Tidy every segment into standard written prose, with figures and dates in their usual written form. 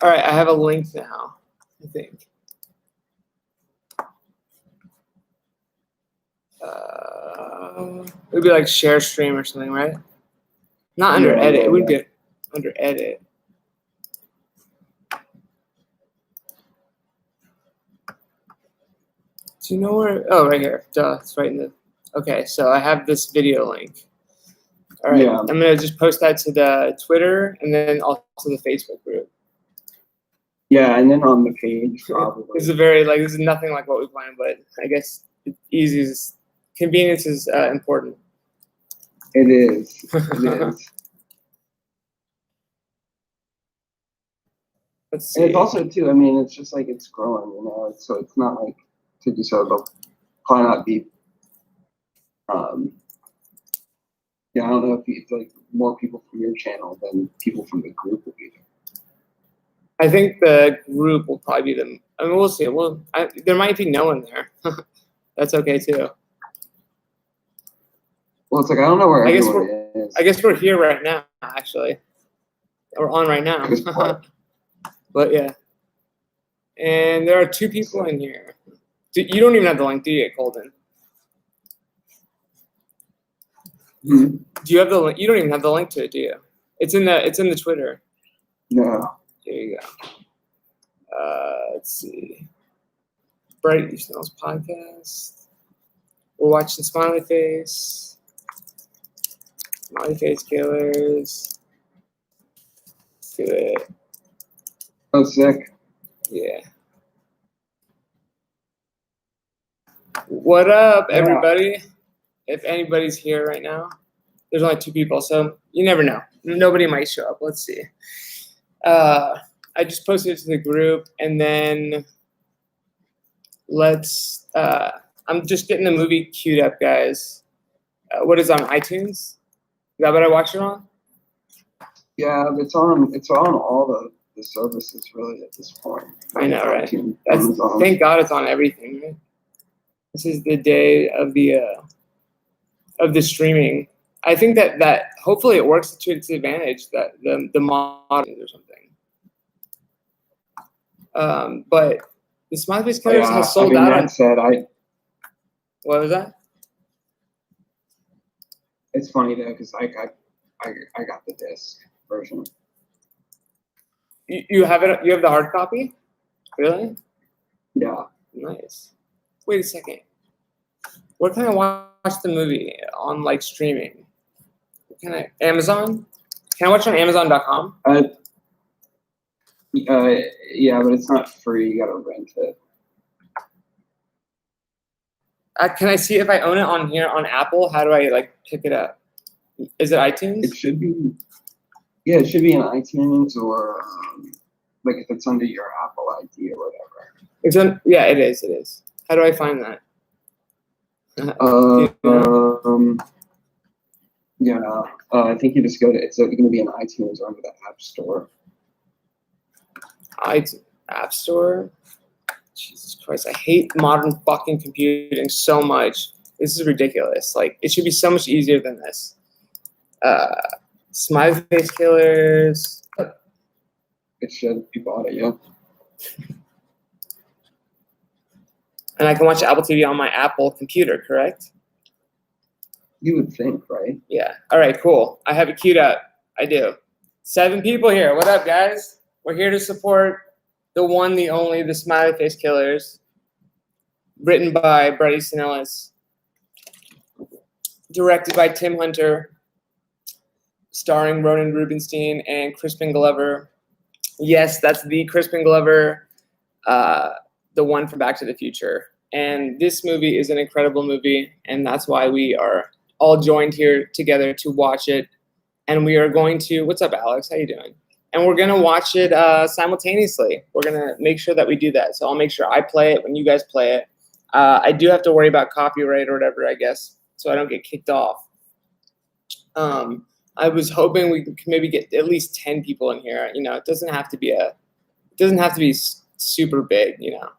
All right, I have a link now, I think. It would be like share stream or something, right? Not under edit. It would be under edit. Do you know where? Oh, right here. Duh, it's right in the. Okay, so I have this video link. All right, I'm gonna just post that to the Twitter and then also the Facebook group. Yeah, and then on the page probably. This is nothing like what we planned, but I guess convenience is important. It is. It is. Let's see. And it's also too. I mean, it's just like it's growing, you know. So it's not like to be so. They'll probably not be. Yeah, I don't know if it's like more people from your channel than people from the group will be there. I think the group will probably be them. I mean, we'll see. There might be no one there. That's okay too. Well, it's like I don't know where everyone is. I guess we're here right now. Actually, we're on right now. But yeah, and there are 2 people in here. You don't even have the link, do you, Colton? Mm-hmm. Do you have the link? You don't even have the link to it, do you? It's in the Twitter. No. There you go. Let's see. Bright Snell's podcast. We're watching Smiley Face. Smiley Face Killers. Let's do it. Oh, sick. Yeah. What up, everybody? If anybody's here right now, there's only 2 people, so you never know. Nobody might show up. Let's see. I just posted it to the group, and then I'm just getting the movie queued up, guys. What is on iTunes? Is that what I watched it on? Yeah, it's on all the services really at this point. I know, right? Thank God it's on everything, right? This is the day of the streaming. I think that hopefully it works to its advantage, that the modern or something. But the Smiley Face Killers has sold out. That said, What was that? It's funny though, because I got the disc version. You have it. You have the hard copy? Really? Yeah. Nice. Wait a second. Where can I watch the movie on like streaming? Can I Amazon? Can I watch it on Amazon.com? Yeah, but it's not free. You gotta rent it. Can I see if I own it on here on Apple? How do I like pick it up? Is it iTunes? It should be. Yeah, it should be in iTunes or like if it's under your Apple ID or whatever. Yeah, it is. It is. How do I find that? Yeah, I think you just go to. It's going to be in iTunes or under the App Store. App Store. Jesus Christ, I hate modern fucking computing so much. This is ridiculous. Like, it should be so much easier than this. Smiley Face Killers. It should. You bought it, yeah. And I can watch Apple TV on my Apple computer, correct? You would think, right? Yeah. All right, cool. I have it queued up. I do. 7 people here. What up, guys? We're here to support the one, the only, the Smiley Face Killers. Written by Brett Easton Ellis. Directed by Tim Hunter. Starring Ronan Rubenstein and Crispin Glover. Yes, that's the Crispin Glover, the one from Back to the Future. And this movie is an incredible movie, and that's why we are all joined here together to watch it. And we are going to, what's up, Alex? How you doing? And we're going to watch it simultaneously. We're going to make sure that we do that. So I'll make sure I play it when you guys play it. I do have to worry about copyright or whatever, I guess, so I don't get kicked off. I was hoping we could maybe get at least 10 people in here. You know, it doesn't have to be super big, you know,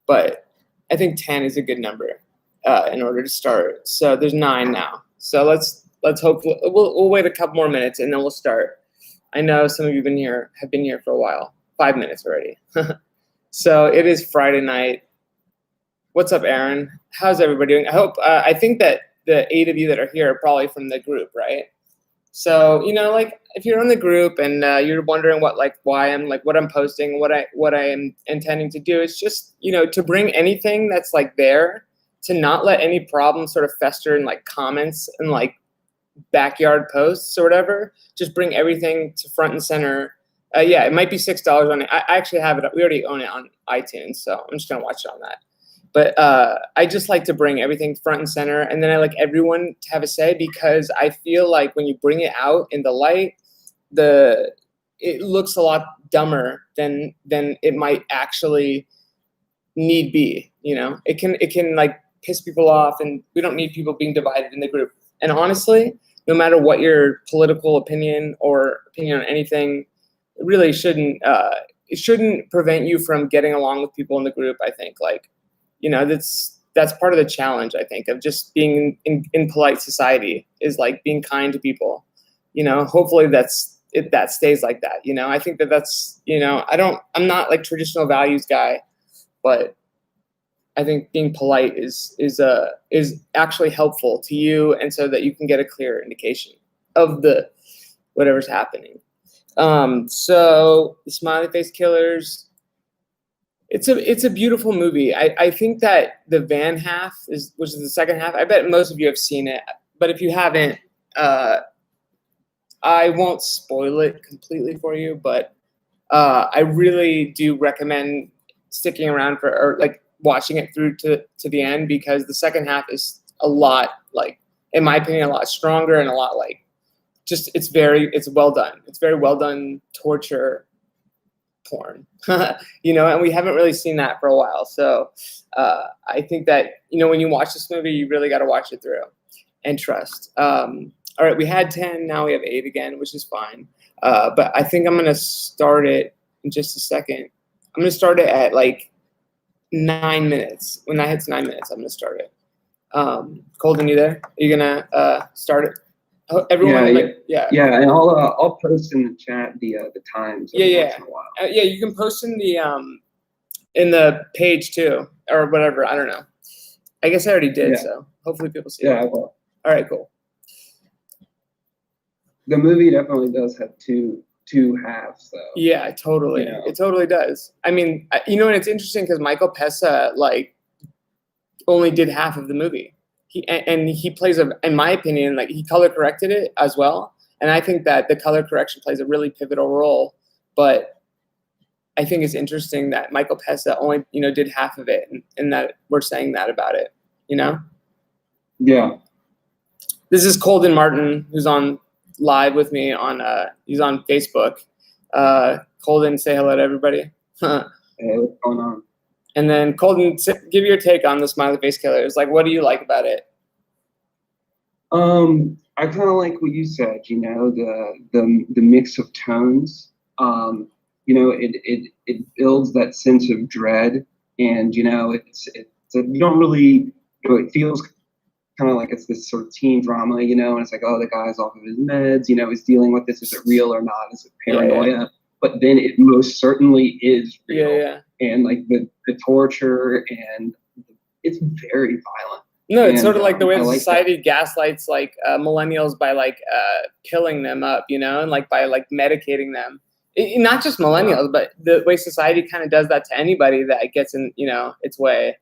but I think 10 is a good number in order to start. So there's 9 now. So let's hope we'll wait a couple more minutes and then we'll start. I know some of you have been here for a while. 5 minutes already. So it is Friday night. What's up, Aaron? How's everybody doing? I think that the 8 of you that are here are probably from the group, right? So, like if you're in the group and you're wondering why I'm like what I'm posting, what I am intending to do is just, to bring anything that's like there, to not let any problems sort of fester in like comments and like backyard posts or whatever. Just bring everything to front and center. Yeah, it might be $6 on it. I actually have it. We already own it on iTunes, so I'm just gonna watch it on that. But I just like to bring everything front and center, and then I like everyone to have a say, because I feel like when you bring it out in the light, it looks a lot dumber than it might actually need be. It can like piss people off, and we don't need people being divided in the group. And honestly, no matter what your political opinion or opinion on anything, it really shouldn't prevent you from getting along with people in the group. I think that's part of the challenge, I think, of just being in polite society, is like being kind to people. Hopefully that stays like that. I think that's I'm not like traditional values guy, but I think being polite is actually helpful to you, and so that you can get a clear indication of the whatever's happening. So the Smiley Face Killers, it's a beautiful movie. I think that the van half which is the second half. I bet most of you have seen it, but if you haven't, I won't spoil it completely for you. But I really do recommend sticking around or like watching it through to the end, because the second half is a lot, like, in my opinion, a lot stronger and a lot like just it's well done. It's very well done torture porn, and we haven't really seen that for a while. So I think that, when you watch this movie, you really got to watch it through and trust. All right, we had 10, now we have 8 again, which is fine. But I think I'm going to start it in just a second. I'm going to start it at like 9 minutes. When that hits 9 minutes, I'm going to start it. Colton, you there? Are you going to start it? Everyone, yeah, and I'll post in the chat the times. Once in a while. Yeah, you can post in the page too, or whatever. I don't know. I guess I already did, so hopefully people see it. Yeah, I will. All right, cool. The movie definitely does have two halves, though. Yeah, totally. It totally does. I mean, and it's interesting because Michael Pessa only did half of the movie. He plays in my opinion, like, he color corrected it as well, and I think that the color correction plays a really pivotal role. But I think it's interesting that Michael Pessa only did half of it, and that we're saying that about it. Yeah. This is Colton Martin, who's on live with me he's on Facebook. Colton, say hello to everybody. Hey, what's going on? And then Colton, give your take on the Smiley Face Killers. Like, what do you like about it? I kind of like what you said. The mix of tones. It builds that sense of dread, and you don't really. It feels kind of like it's this sort of teen drama, and it's like, oh, the guy's off of his meds. He's dealing with this. Is it real or not? Is it paranoia? Yeah. But then it most certainly is real. Yeah. And like the torture, and it's very violent. No, it's sort of like the way society gaslights like millennials by like killing them up, and like by like medicating them. Not just millennials, but the way society kind of does that to anybody that gets in, its way.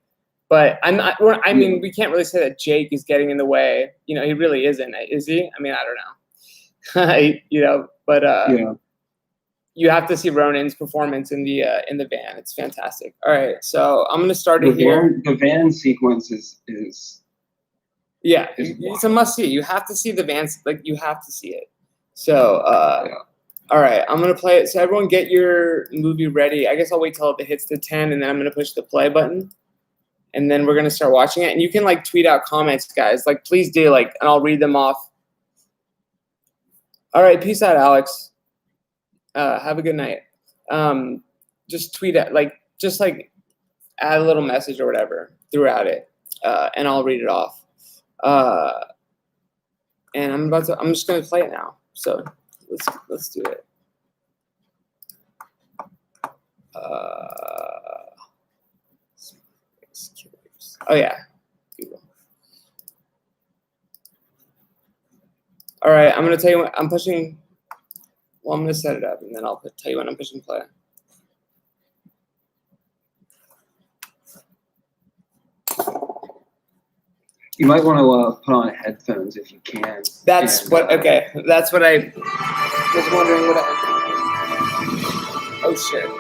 But I mean, we can't really say that Jake is getting in the way. He really isn't, is he? I mean, I don't know. But you have to see Ronan's performance in the van. It's fantastic. All right, so I'm gonna start it here. The van sequence is it's a must see. You have to see the van. Like, you have to see it. So all right, I'm gonna play it. So everyone, get your movie ready. I guess I'll wait till it hits the 10, and then I'm gonna push the play button, and then we're gonna start watching it. And you can like tweet out comments, guys. Like, please do, and I'll read them off. All right, peace out, Alex. Have a good night. Just tweet at add a little message or whatever throughout it, and I'll read it off. And I'm just gonna play it now. So let's do it. Oh yeah, Google. All right, I'm gonna tell you what I'm pushing. Well, I'm gonna set it up, and then I'll tell you when I'm pushing play. You might want to put on headphones if you can. That's what. Okay, that's what I was wondering. What? Oh shit.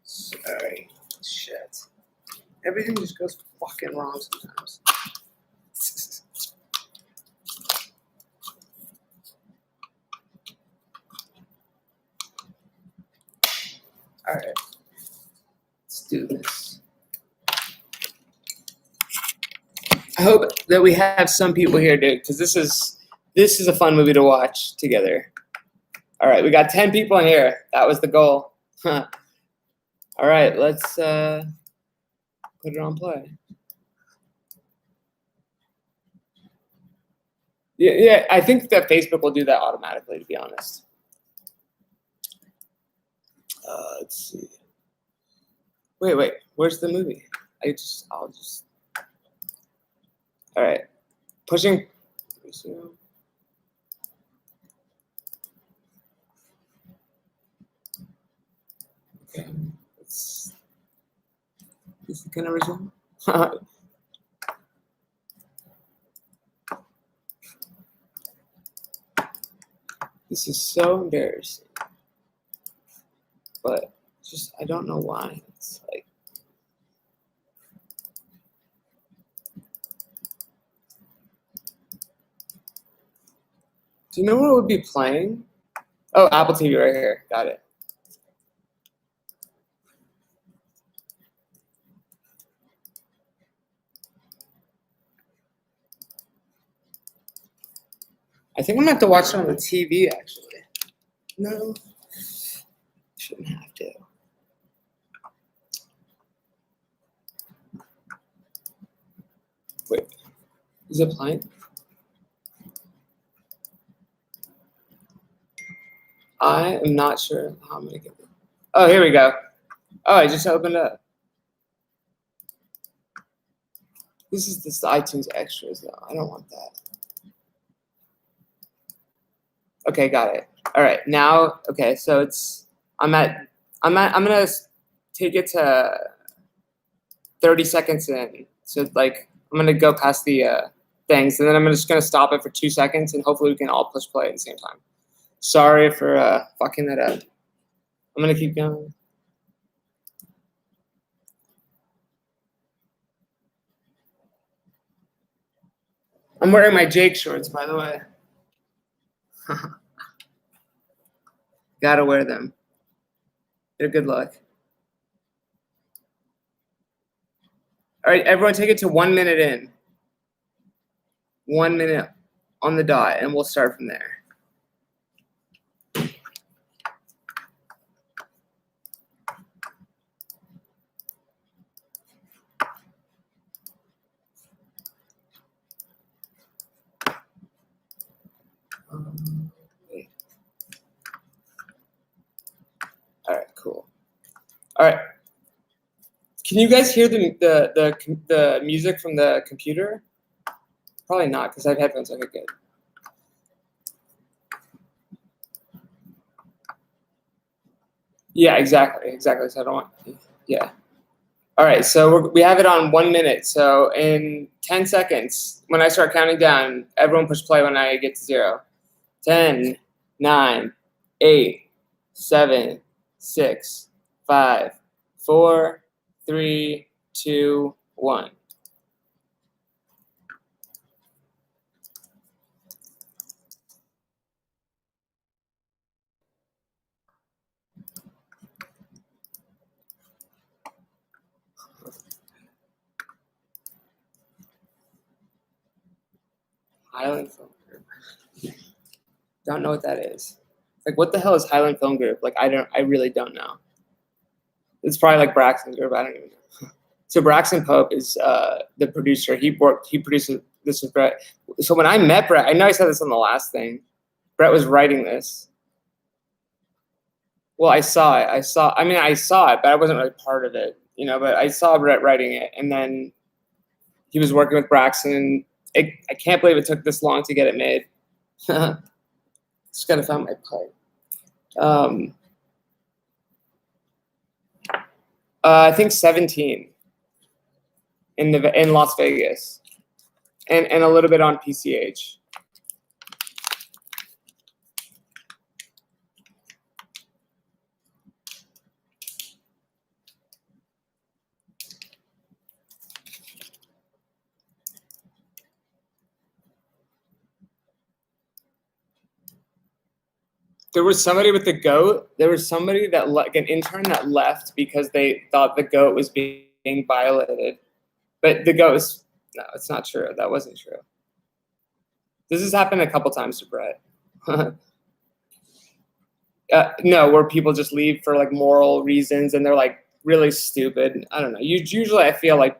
Sorry. Shit. Everything just goes fucking wrong sometimes. All right. Let's do this. I hope that we have some people here, dude, because this is a fun movie to watch together. All right, we got 10 people in here. That was the goal. All right, let's put it on play. Yeah, I think that Facebook will do that automatically, to be honest. Let's see. Wait. Where's the movie? I'll just. All right, pushing. Okay, is it gonna resume? This is so embarrassing, but just I don't know why. It's like. Do you know what would be playing? Oh, Apple TV right here. Got it. I think I'm gonna have to watch it on the TV actually. No, shouldn't have to. Wait, is it playing? I am not sure how I'm gonna get it. Oh, here we go. Oh, I just opened up. This is the iTunes extras though. I don't want that. Okay, got it. All right, now, okay, so I'm gonna take it to 30 seconds in. So like, I'm gonna go past the things, and then I'm just gonna stop it for 2 seconds, and hopefully we can all push play at the same time. Sorry for fucking that up. I'm gonna keep going. I'm wearing my Jake shorts, by the way. Gotta wear them. They're good luck. All right, everyone take it to 1 minute in. 1 minute on the dot, and we'll start from there. All right, cool. All right. Can you guys hear the music from the computer? Probably not, because I have headphones. Okay, good. Yeah, exactly. So I don't want. Yeah. All right. So we have it on 1 minute. So in 10 seconds, when I start counting down, everyone push play when I get to 0. 10, 9, 8, 7, 6, 5, 4, 3, 2, 1. Highland Film Group. Don't know what that is. Like, what the hell is Highland Film Group? Like, I really don't know. It's probably like Braxton Group. I don't even know. So Braxton Pope is the producer. He produces this with Brett. So when I met Brett, I know I said this on the last thing. Brett was writing this. Well, I saw it. I saw it, but I wasn't really part of it, you know. But I saw Brett writing it, and then he was working with Braxton. I can't believe it took this long to get it made. Just gotta find my pipe. I think 17 in Las Vegas, and a little bit on PCH. There was somebody with the goat. There was somebody that like an intern that left because they thought the goat was being violated. But the goat was no, it's not true. That wasn't true. This has happened a couple times to Brett. No, where people just leave for like moral reasons and they're like really stupid. I don't know. Usually I feel like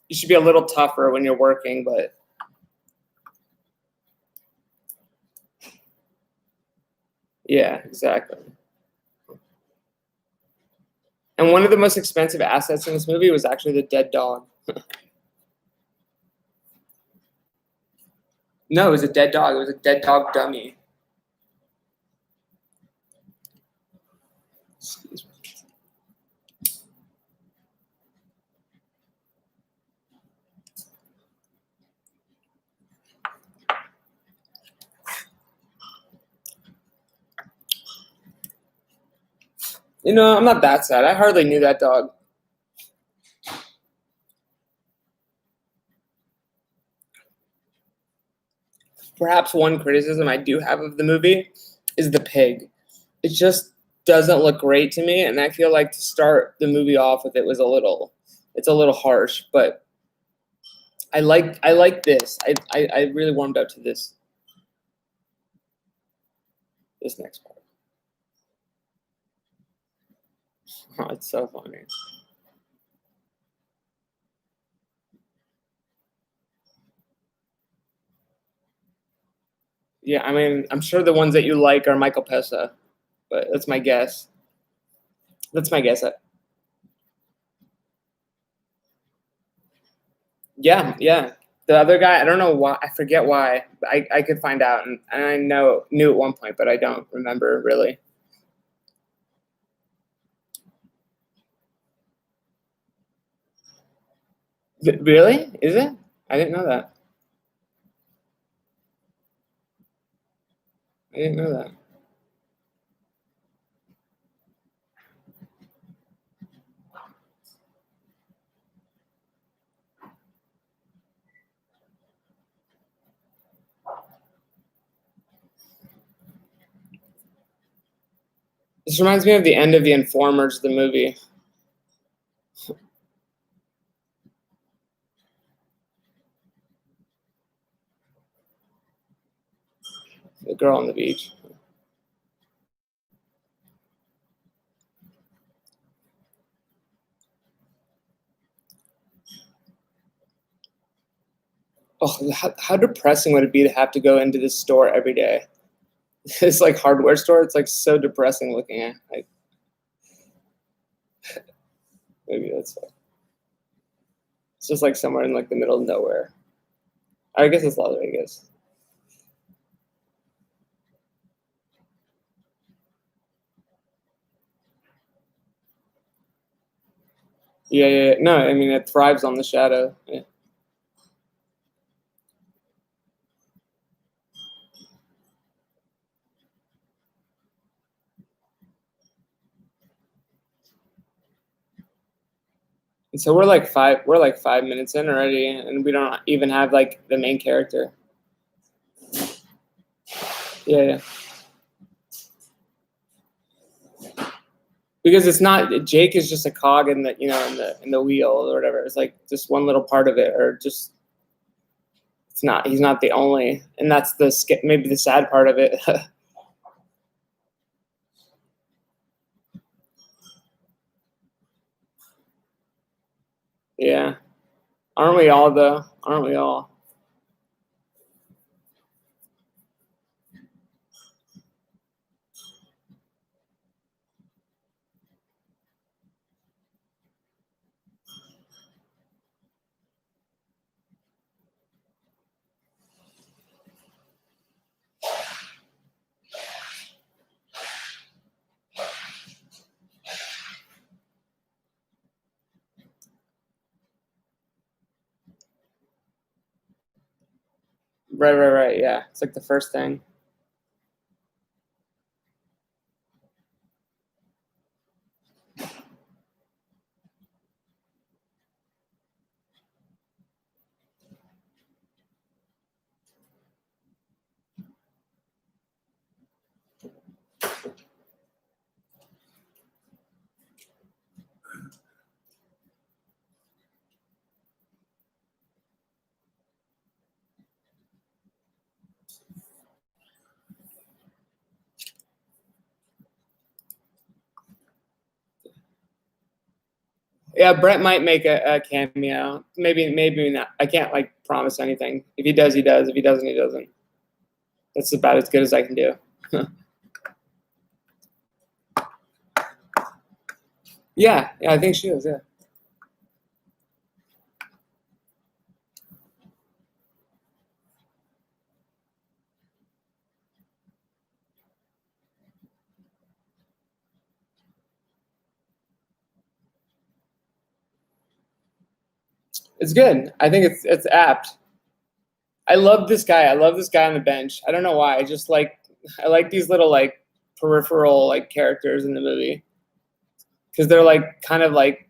you should be a little tougher when you're working, but yeah, exactly. And one of the most expensive assets in this movie was actually the dead dog. No, it was a dead dog. It was a dead dog dummy. Excuse me. You know, I'm not that sad. I hardly knew that dog. Perhaps one criticism I do have of the movie is the pig. It just doesn't look great to me, and I feel like to start the movie off with it was it's a little harsh, but I like this. I really warmed up to this next part. Oh, it's so funny. Yeah, I mean, I'm sure the ones that you like are Michael Pesa, but that's my guess. That's my guess. Yeah, yeah. The other guy, I don't know why. I forget why. I could find out, and I knew at one point, but I don't remember really. Really? Is it? I didn't know that. I didn't know that. This reminds me of the end of The Informers, the movie. The girl on the beach. Oh, how depressing would it be to have to go into this store every day? This like hardware store. It's like so depressing looking at. Like, maybe that's like, it's just like somewhere in like the middle of nowhere. I guess it's Las Vegas. Yeah, yeah, yeah. No, I mean it thrives on the shadow. Yeah. And so we're like 5 minutes in already, and we don't even have like the main character. Yeah, yeah. Because it's not Jake is just a cog in the in the wheel or whatever. It's like just one little part of it, or just He's not the only, and that's maybe the sad part of it. Yeah. Aren't we all though? Aren't we all? Right. Yeah. It's like the first thing. Yeah, Brett might make a cameo. Maybe not. I can't like promise anything. If he does, he does. If he doesn't, he doesn't. That's about as good as I can do. Yeah, I think she is. Yeah. It's good. I think it's apt. I love this guy. I love this guy on the bench. I don't know why. I like these little like peripheral like characters in the movie because they're like kind of like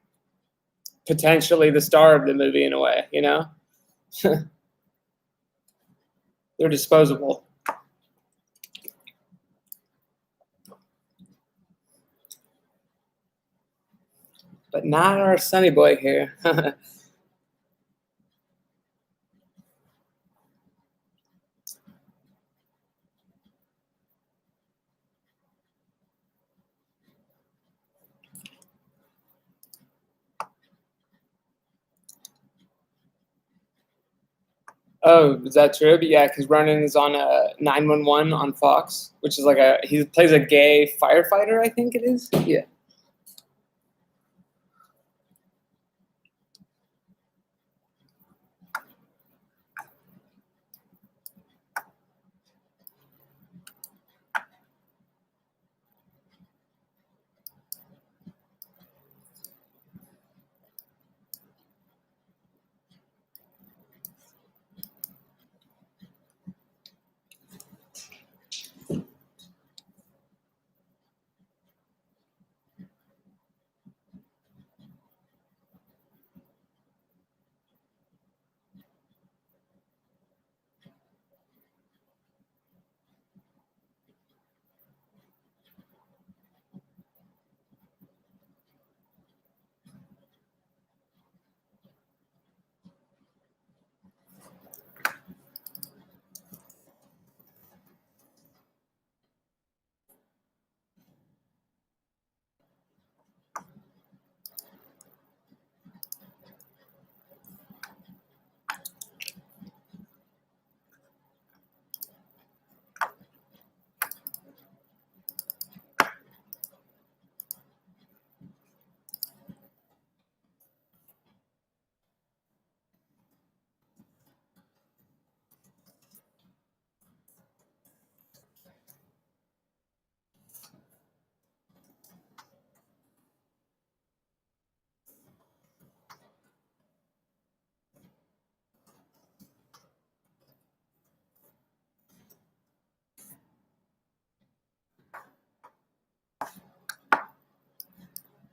potentially the star of the movie in a way, you know? They're disposable. But not our Sunny boy here. Oh, is that true? But yeah, because Ronan is on a 911 on Fox, which is like he plays a gay firefighter, I think it is. Yeah.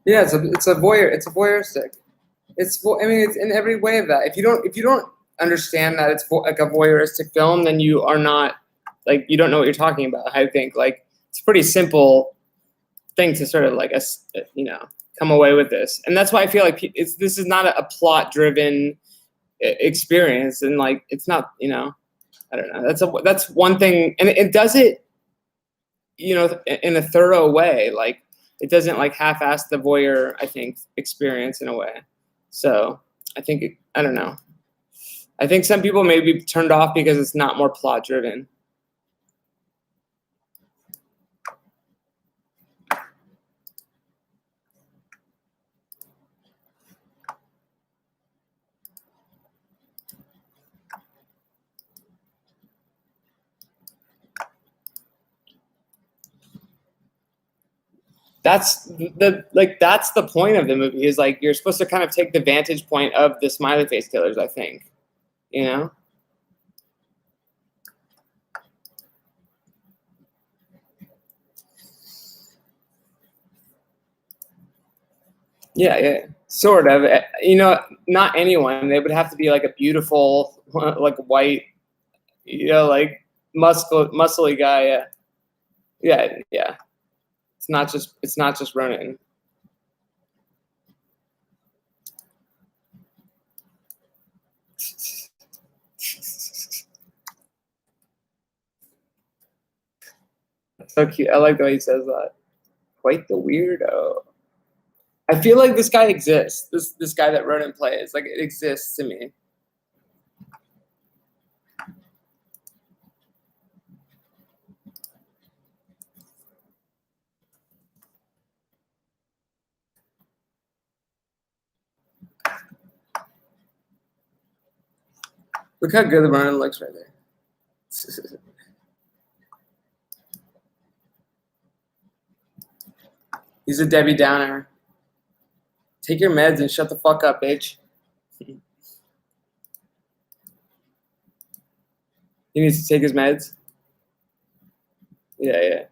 Yeah, it's a voyeur. It's a voyeuristic. I mean, it's in every way of that. If you don't understand that it's like a voyeuristic film, then you are not like you don't know what you're talking about. I think like it's a pretty simple thing to sort of like come away with this, and that's why I feel like this is not a plot driven experience, and like it's not, you know, I don't know. That's one thing, and it does it, you know, in a thorough way. Like it doesn't like half-ass the voyeur, I think, experience in a way. So I think I don't know. I think some people may be turned off because it's not more plot driven. That's that's the point of the movie, is like you're supposed to kind of take the vantage point of the smiley face killers, I think. You know? Yeah, yeah. Sort of. You know, not anyone. They would have to be like a beautiful, like white, you know, like muscly guy. Yeah. Yeah, yeah. It's not just Ronan. So cute. I like the way he says that. Quite the weirdo. I feel like this guy exists. This guy that Ronan plays, like it exists to me. Look how good the Ronan looks right there. He's a Debbie Downer. Take your meds and shut the fuck up, bitch. He needs to take his meds. Yeah, yeah.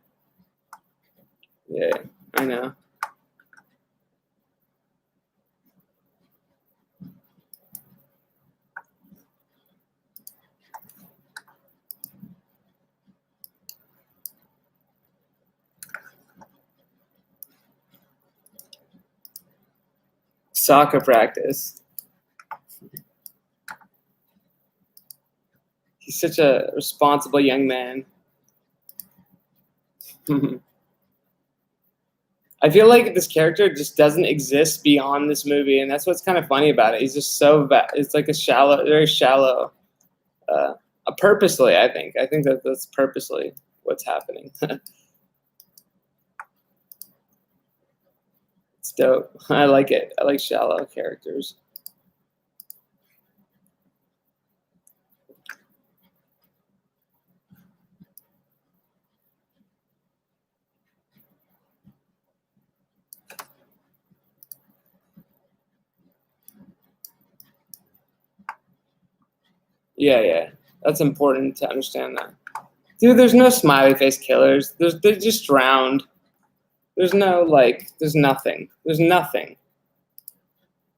Yeah, I know. Soccer practice. He's such a responsible young man. I feel like this character just doesn't exist beyond this movie, and that's what's kind of funny about it. He's just so it's like a shallow, very shallow. Purposely, I think. I think that that's purposely what's happening. It's dope. I like it. I like shallow characters. Yeah, yeah. That's important to understand that. Dude, there's no smiley face killers. They're just drowned. There's no like. There's nothing. There's nothing.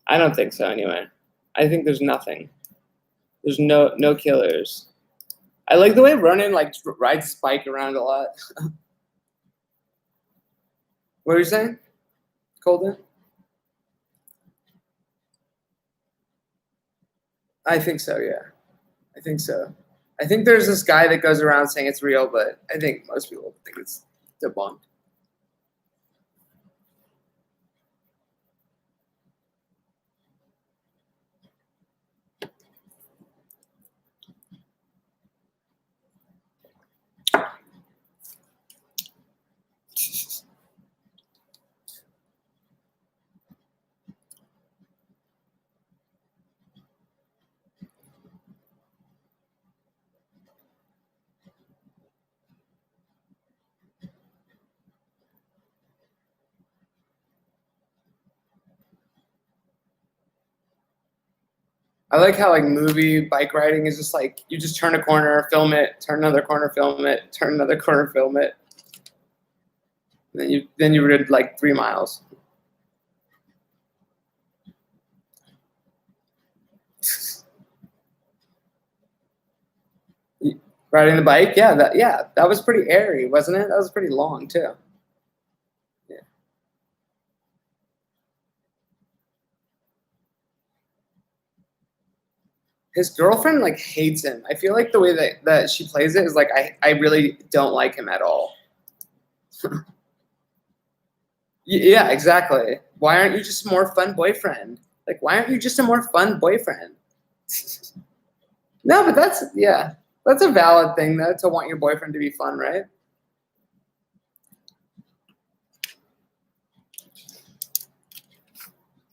I don't think so. Anyway, I think there's nothing. There's no killers. I like the way Ronan like rides Spike around a lot. What are you saying, Colton? I think so. Yeah, I think so. I think there's this guy that goes around saying it's real, but I think most people think it's debunked. I like how like movie bike riding is just like you just turn a corner, film it, turn another corner, film it, turn another corner, film it. Then you rid like 3 miles. Riding the bike, yeah, that was pretty airy, wasn't it? That was pretty long too. Yeah. His girlfriend like hates him. I feel like the way that she plays it is like I really don't like him at all. Yeah, exactly. Why aren't you just a more fun boyfriend? Like, why aren't you just a more fun boyfriend? No, but that's a valid thing though, to want your boyfriend to be fun, right?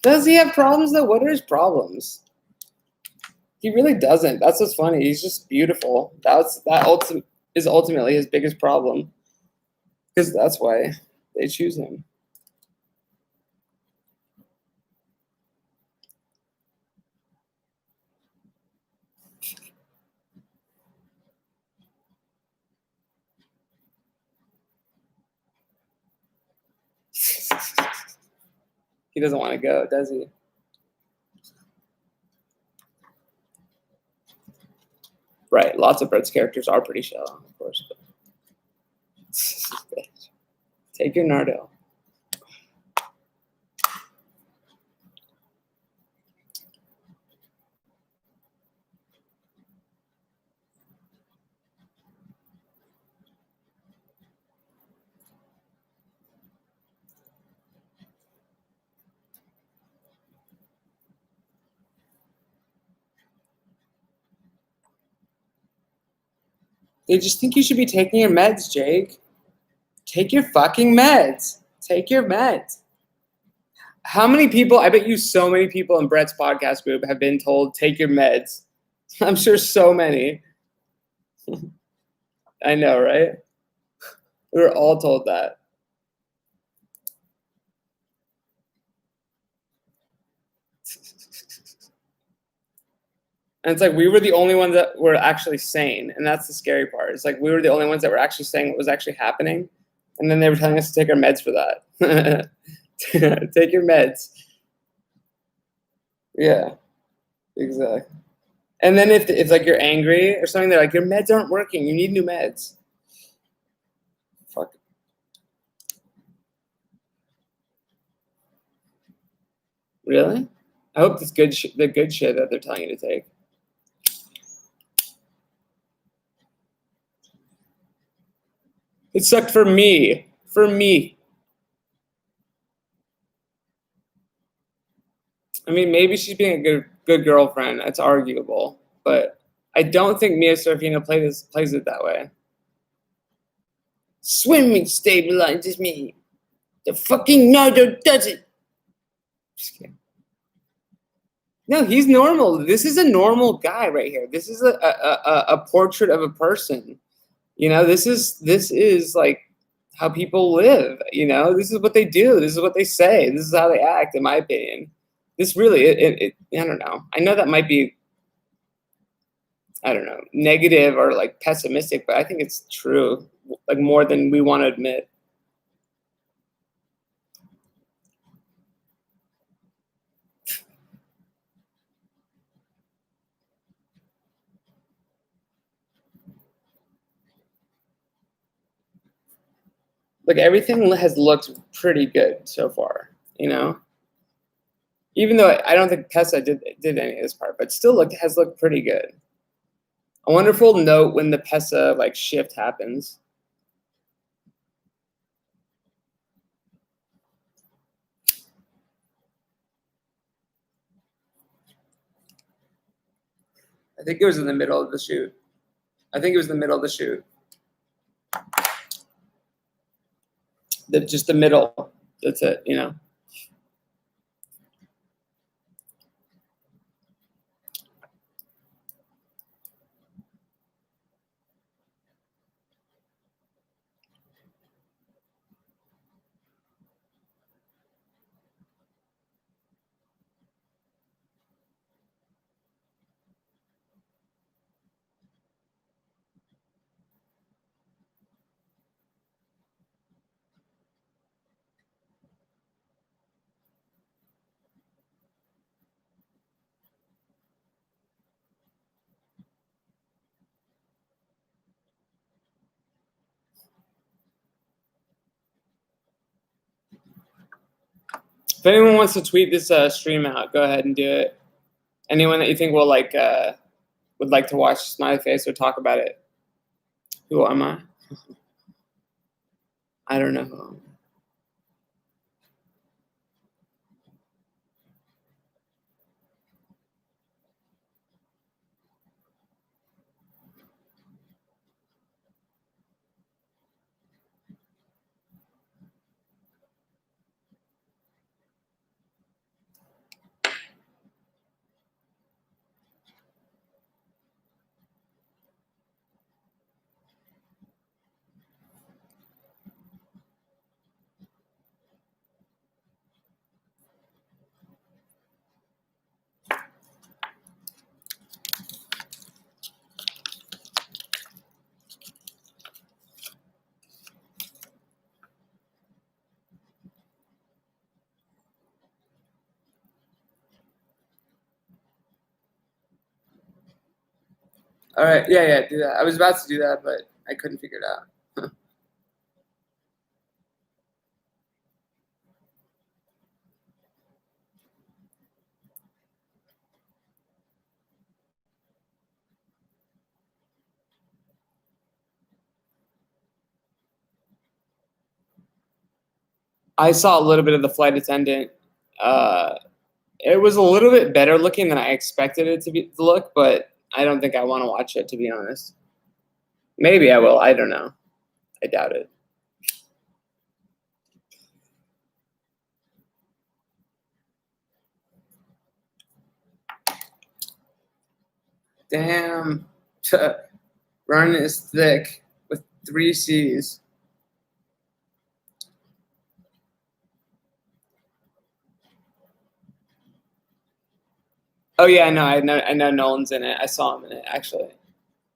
Does he have problems though? What are his problems? He really doesn't. That's what's funny. He's just beautiful. Is ultimately his biggest problem. Because that's why they choose him. He doesn't want to go, does he? Right. Lots of Brett's characters are pretty shallow, of course. But... Take your Nardo. They just think you should be taking your meds, Jake. Take your fucking meds. Take your meds. How many people, I bet you so many people in Brett's podcast group have been told, take your meds. I'm sure so many. I know, right? We were all told that. And it's like we were the only ones that were actually sane. And that's the scary part. It's like we were the only ones that were actually saying what was actually happening. And then they were telling us to take our meds for that. Take your meds. Yeah, exactly. And then if like you're angry or something, they're like, your meds aren't working. You need new meds. Fuck. Really? I hope this the good shit that they're telling you to take. It sucked for me. For me. I mean, maybe she's being a good girlfriend. That's arguable, but I don't think Mia Serafino plays it that way. Swimming stabilizes me. The fucking Nardo does it. Just kidding. No, he's normal. This is a normal guy right here. This is a portrait of a person. You know, this is like how people live. You know, this is what they do. This is what they say. This is how they act, in my opinion. This really, I don't know. I know that might be, I don't know, negative or like pessimistic, but I think it's true, like more than we want to admit. Like everything has looked pretty good so far, you know. Even though I don't think Pessa did any of this part, but still has looked pretty good. A wonderful note when the Pessa like shift happens. I think it was in the middle of the shoot. I think it was the middle of the shoot. Just the middle. That's it, you know. If anyone wants to tweet this stream out, go ahead and do it. Anyone that you think will like would like to watch Smiley Face or talk about it. Who am I? I don't know. All right, yeah, do that. I was about to do that, but I couldn't figure it out. I saw a little bit of the flight attendant. Uh, it was a little bit better looking than I expected it to look, but I don't think I want to watch it, to be honest. Maybe I will. I don't know. I doubt it. Damn. Run is thick with 3 C's. Oh yeah, I know Nolan's in it. I saw him in it actually.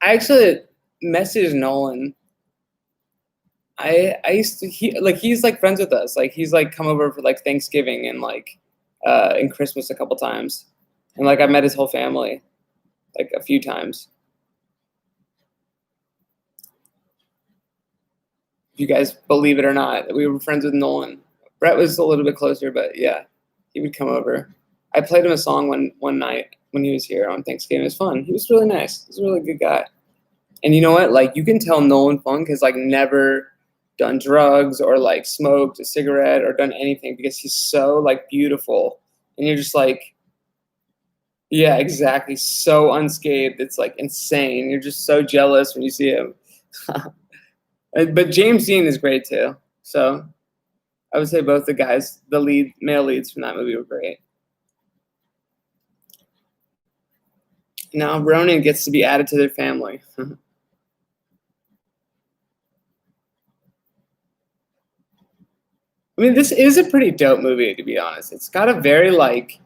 I actually messaged Nolan. I used to he's like friends with us. Like he's like come over for like Thanksgiving and like and Christmas a couple times. And like I met his whole family like a few times. If you guys believe it or not, we were friends with Nolan. Brett was a little bit closer, but yeah, he would come over. I played him a song one night when he was here on Thanksgiving. It was fun. He was really nice. He's a really good guy. And you know what? Like you can tell Nolan Funk has like never done drugs or like smoked a cigarette or done anything because he's so like beautiful. And you're just like, yeah, exactly. So unscathed. It's like insane. You're just so jealous when you see him. But James Dean is great too. So I would say both the guys, the male leads from that movie were great. Now Ronan gets to be added to their family. I mean, this is a pretty dope movie, to be honest. It's got a very like,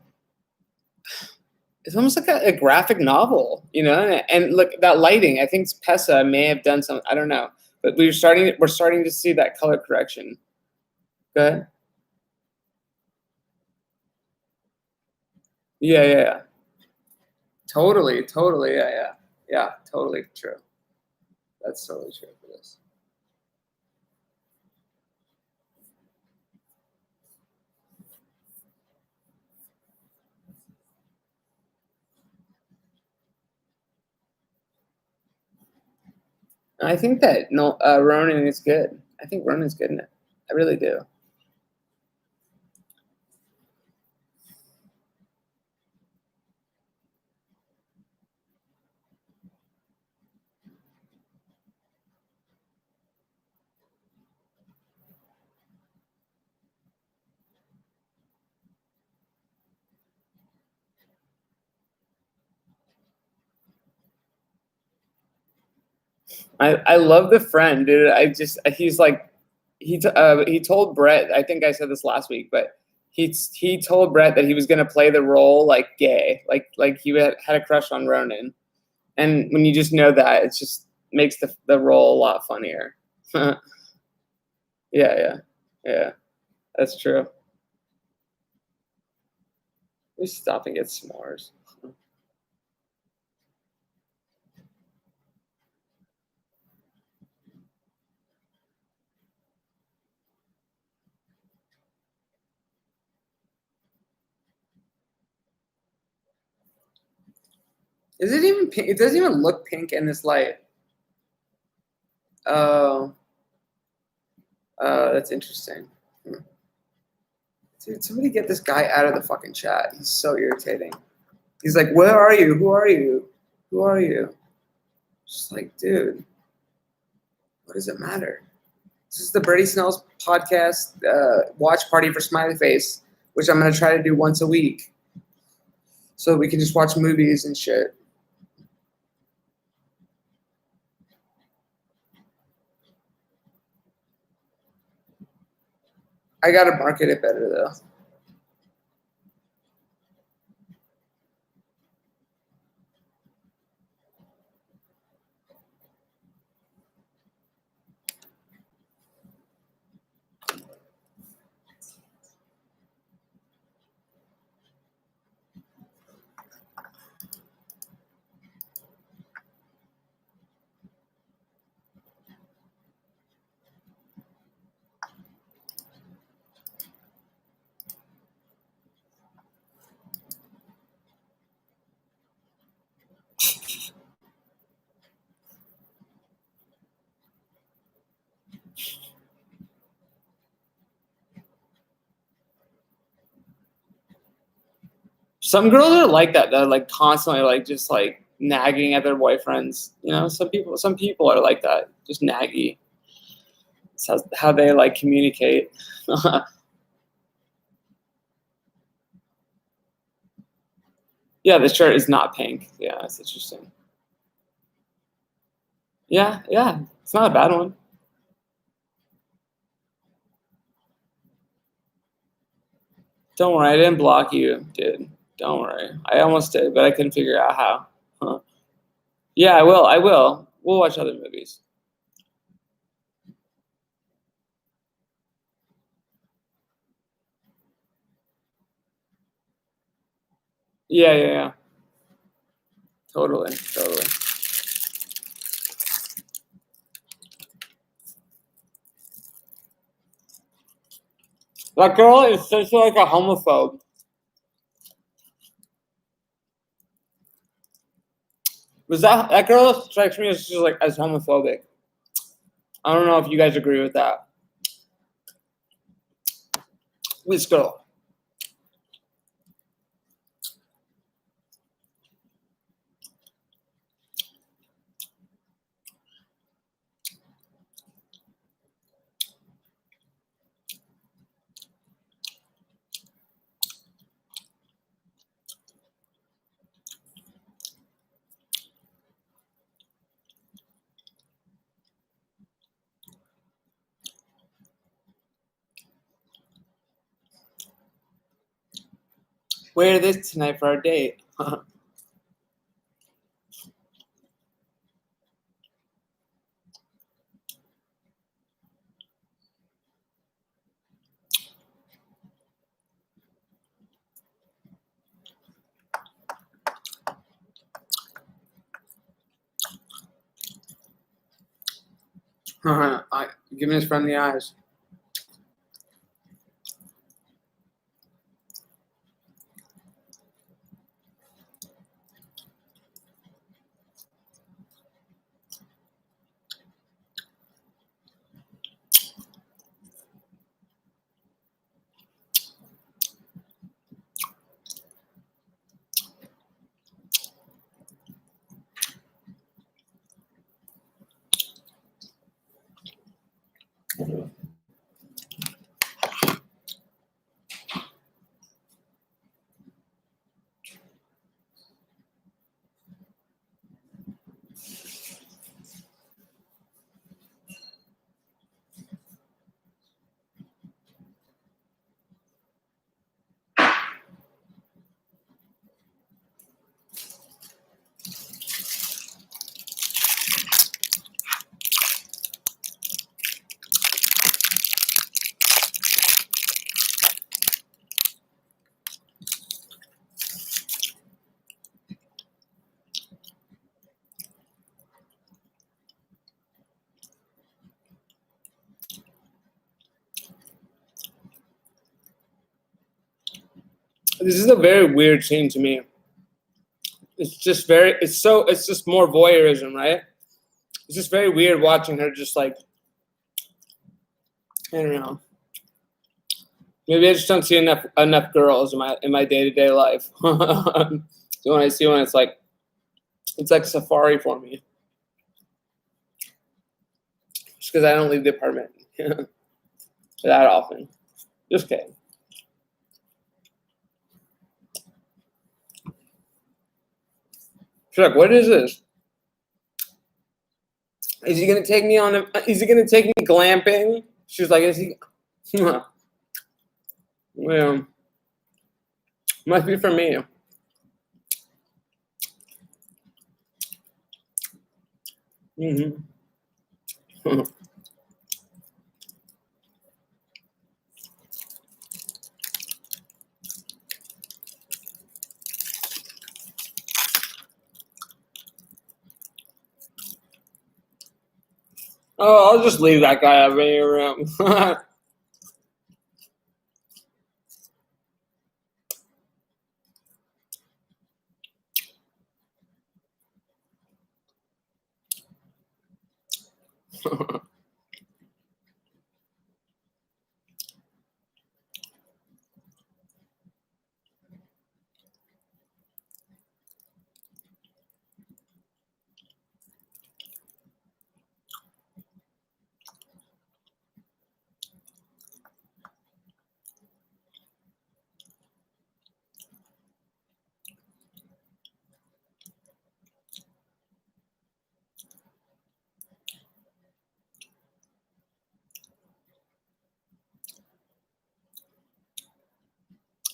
it's almost like a graphic novel, you know. And look, that lighting. I think Pesa may have done some. I don't know, but we're starting to see that color correction. Go ahead. Yeah. Totally. Yeah. Totally true. That's totally true for this. I think that no, Ronan is good. I think Ronan's good in it. I really do. I love the friend, dude. He's like he told Brett. I think I said this last week, but he told Brett that he was gonna play the role like gay, like he had a crush on Ronan. And when you just know that, it just makes the role a lot funnier. Yeah. That's true. We stop and get s'mores. Is it even pink? It doesn't even look pink in this light. Oh, that's interesting. Dude, somebody get this guy out of the fucking chat. He's so irritating. He's like, where are you? Who are you? Who are you? Just like, dude, what does it matter? This is the Brady Snell's podcast watch party for Smiley Face, which I'm going to try to do once a week. So we can just watch movies and shit. I got to market it better, though. Some girls are like that. They're like constantly like just like nagging at their boyfriends. You know, some people are like that, just naggy. It's how they like communicate. Yeah, the shirt is not pink. Yeah, that's interesting. Yeah, it's not a bad one. Don't worry, I didn't block you, dude. Don't worry. I almost did, but I couldn't figure out how. Huh. Yeah, I will. We'll watch other movies. Yeah. Totally. That girl is such like a homophobe. Was that girl strikes me as just like as homophobic? I don't know if you guys agree with that. Which girl? Wear this tonight for our date. Give me his friendly eyes. This is a very weird scene to me. it's just very, it's just more voyeurism, right? It's just very weird watching her just like, I don't know. Maybe I just don't see enough girls in my day-to-day life. So when I see one, it's like safari for me. Just because I don't leave the apartment that often. Just kidding. She's like, what is this? Is he gonna take me is he gonna take me glamping? She's like, is he well, must be for me. Mm-hmm. Oh, I'll just leave that guy out of any room.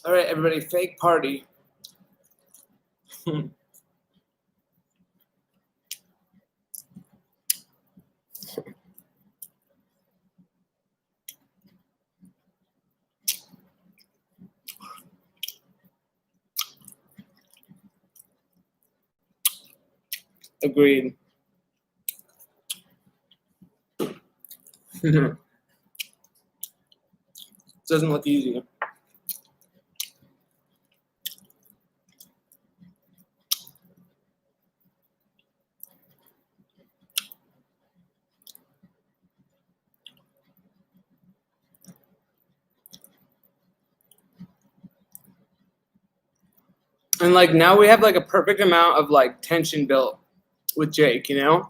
All right, everybody, fake party. Agreed. Doesn't look easy. And like now we have like a perfect amount of like tension built with Jake, you know,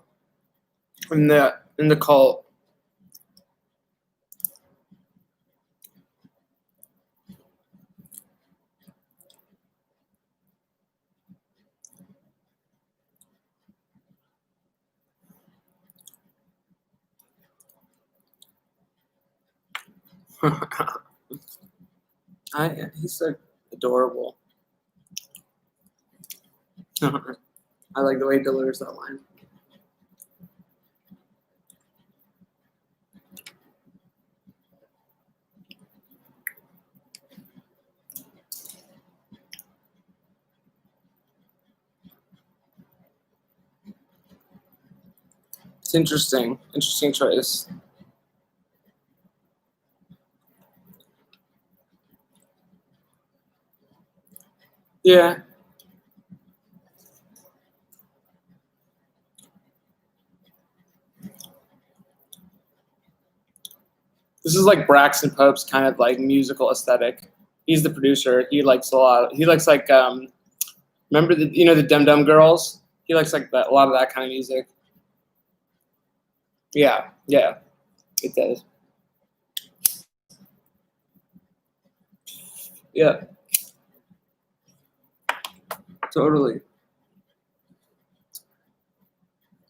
in the cult. He's so adorable. I like the way he delivers that line. It's interesting. Interesting choice. Yeah. This is like Braxton Pope's kind of like musical aesthetic. He's the producer. He likes a lot. He likes like remember the Dum Dum Girls? He likes like that, a lot of that kind of music. Yeah, yeah, it does. Yeah, totally.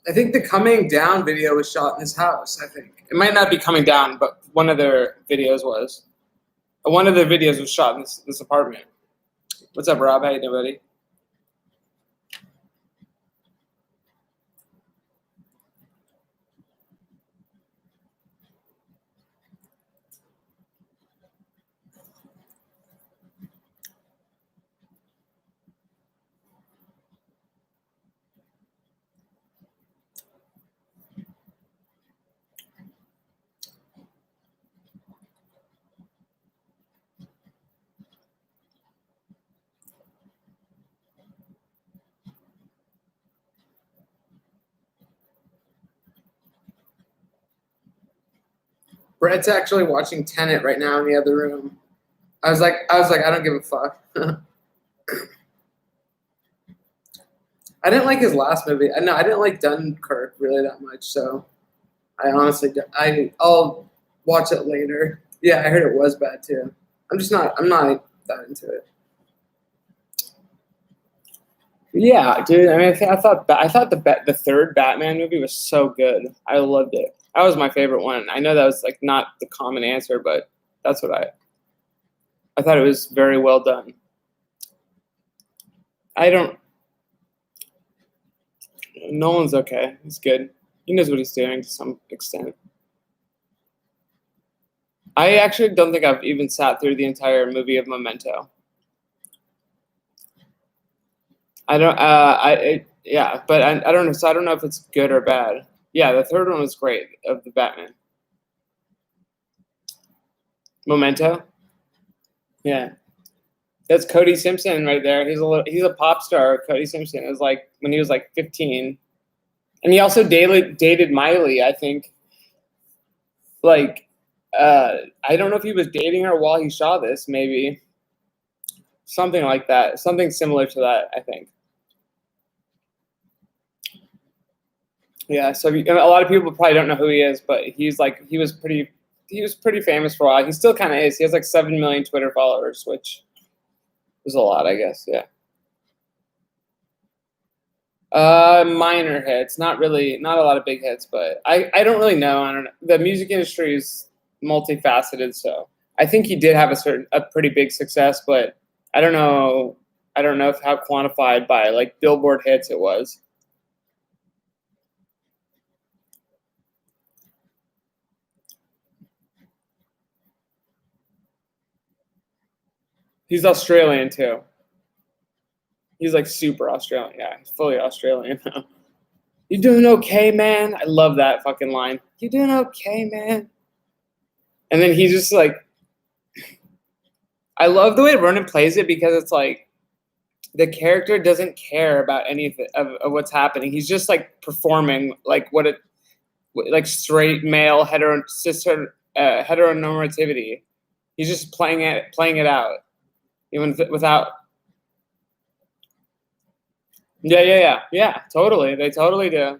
I think the coming down video was shot in his house. I think it might not be coming down, but one of their videos was. One of their videos was shot in this apartment. What's up, Rob? How you doing, buddy? Brett's actually watching Tenet right now in the other room. I was like, I don't give a fuck. I didn't like his last movie. No, I didn't like Dunkirk really that much. So I honestly, I'll watch it later. Yeah, I heard it was bad too. I'm not that into it. Yeah, dude. I mean, I thought the third Batman movie was so good. I loved it. That was my favorite one. I know that was like not the common answer, but that's what I thought it was very well done. Nolan's okay. He's good. He knows what he's doing to some extent. I actually don't think I've even sat through the entire movie of Memento. I don't. But I don't know. So I don't know if it's good or bad. Yeah, the third one was great of the Batman. Memento. Yeah, that's Cody Simpson right there. He's a pop star. Cody Simpson. It was like when he was like 15, and he also dated Miley. I think. Like, I don't know if he was dating her while he shot this. Maybe something like that. Something similar to that. I think. Yeah, so a lot of people probably don't know who he is, but he was pretty famous for a while. He still kind of is. He has like 7 million Twitter followers, which is a lot, I guess. Yeah. Minor hits, not a lot of big hits, but I don't really know. I don't know. The music industry is multifaceted, so I think he did have a pretty big success, but I don't know if how quantified by like Billboard hits it was. He's Australian too. He's like super Australian. Yeah, he's fully Australian. You doing okay, man? I love that fucking line. You doing okay, man? And then he's just like, I love the way Ronan plays it because it's like the character doesn't care about anything of what's happening. He's just like performing like like straight male heteronormativity. He's just playing it out, even without. Yeah. Totally, they totally do.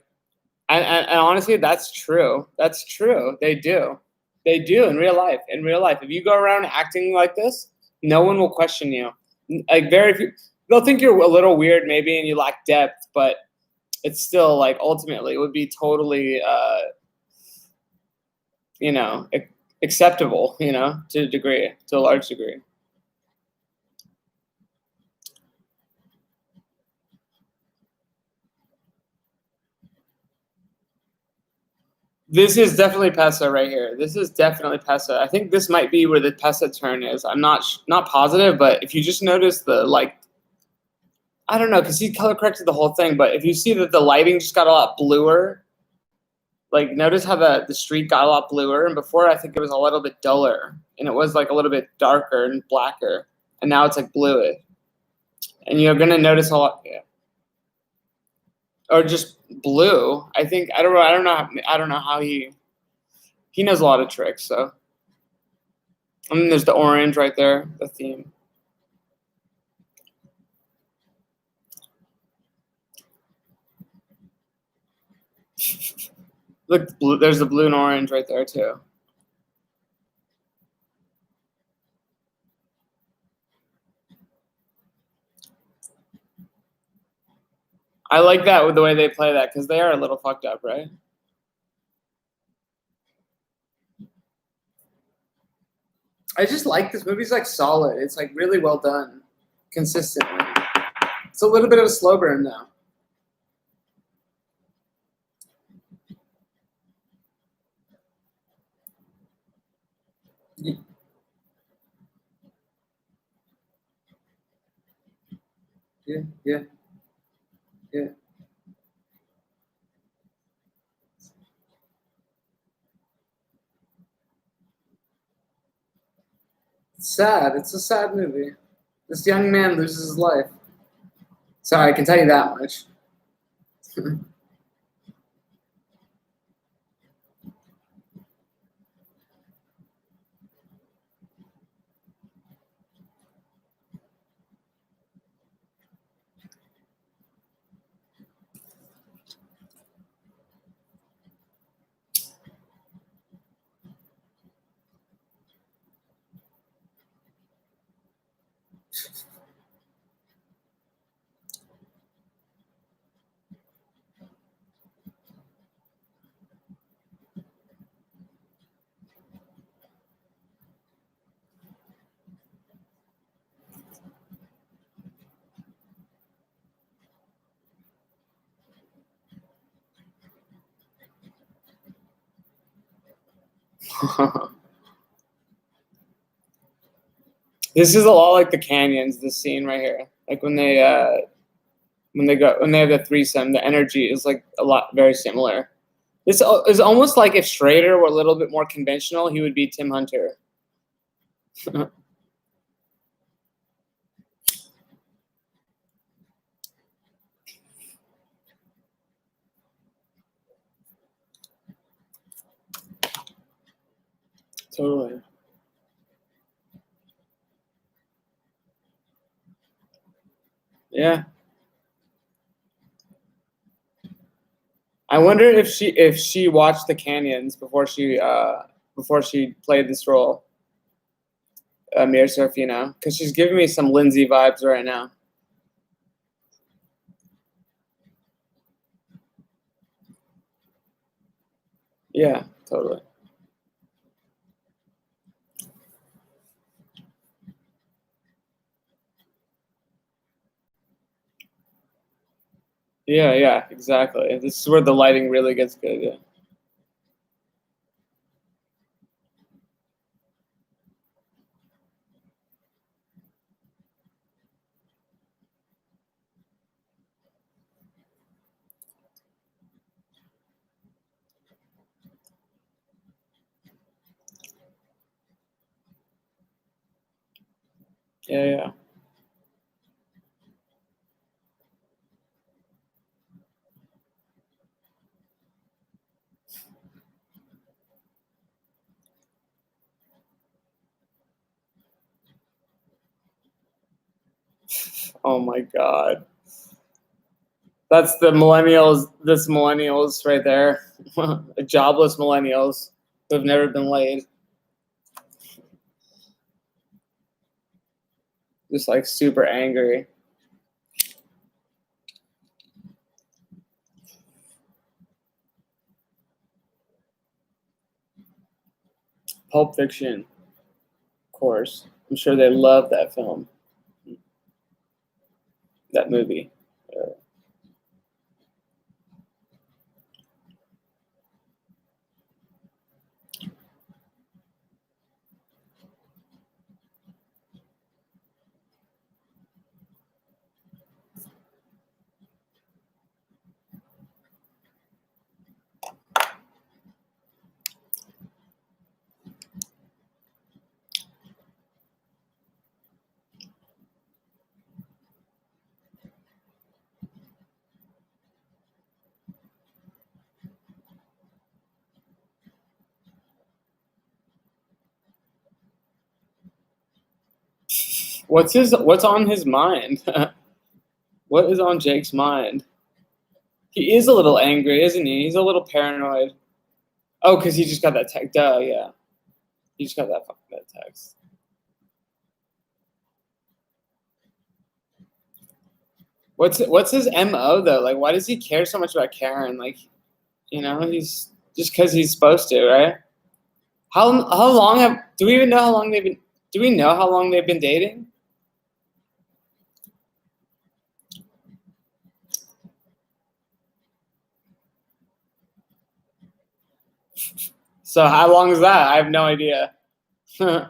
And honestly, that's true. That's true. They do. They do in real life. In real life, if you go around acting like this, no one will question you. Like very few, they'll think you're a little weird maybe and you lack depth, but it's still like ultimately it would be totally, acceptable, to a large degree. This is definitely Pesa right here. This is definitely Pesa. I think this might be where the Pesa turn is. I'm not positive, but if you just notice the like, I don't know, because he color corrected the whole thing. But if you see that the lighting just got a lot bluer, like notice how the street got a lot bluer, and before I think it was a little bit duller, and it was like a little bit darker and blacker, and now it's like bluish, and you're gonna notice a lot. Yeah. Or just blue. I think I don't know how he knows a lot of tricks. So, and then there's the orange right there, the theme. Look, blue. There's the blue and orange right there too. I like that with the way they play that because they are a little fucked up, right? I just like this movie's like solid. It's like really well done, consistently. It's a little bit of a slow burn though. Yeah. It's sad. It's a sad movie. This young man loses his life. Sorry, I can tell you that much. This is a lot like the Canyons. This scene right here, like when they have the threesome, the energy is like a lot very similar. This is almost like if Schrader were a little bit more conventional, he would be Tim Hunter. Totally. Yeah. I wonder if she watched the Canyons before she played this role, Mira Sorvino, because she's giving me some Lindsay vibes right now. Yeah, totally. Yeah, yeah, exactly. This is where the lighting really gets good. Yeah. Yeah, yeah. Oh my God. That's the millennials, this millennials right there. Jobless millennials who have never been laid. Just like super angry. Pulp Fiction, of course. I'm sure they love that film, that movie. What's on his mind? What is on Jake's mind? He is a little angry, isn't he? He's a little paranoid. Oh, because he just got that text. Duh, yeah. He just got that text. What's his MO though? Like, why does he care so much about Karen? Like, he's just because he's supposed to, right? How long do we even know how long they've been? Do we know how long they've been dating? So how long is that? I have no idea. I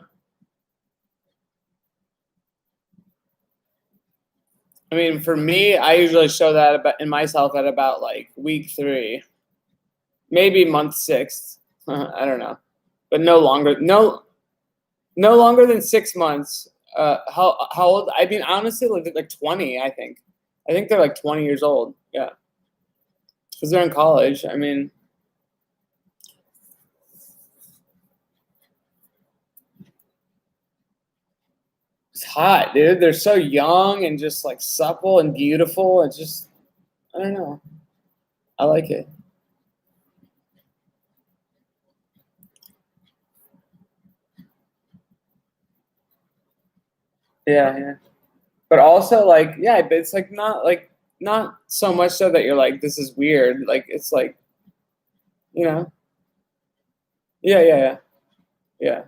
mean, for me, I usually show that in myself at about like week 3, maybe month 6. I don't know, but no longer. No longer than 6 months. How old? I mean, honestly, like 20. I think they're like 20 years old. Yeah, because they're in college. I mean, it's hot, dude. They're so young and just like supple and beautiful. It's just, I don't know. I like it. Yeah, yeah. but also like yeah, but it's like not so much so that you're like this is weird. Like it's like you know yeah. Yeah,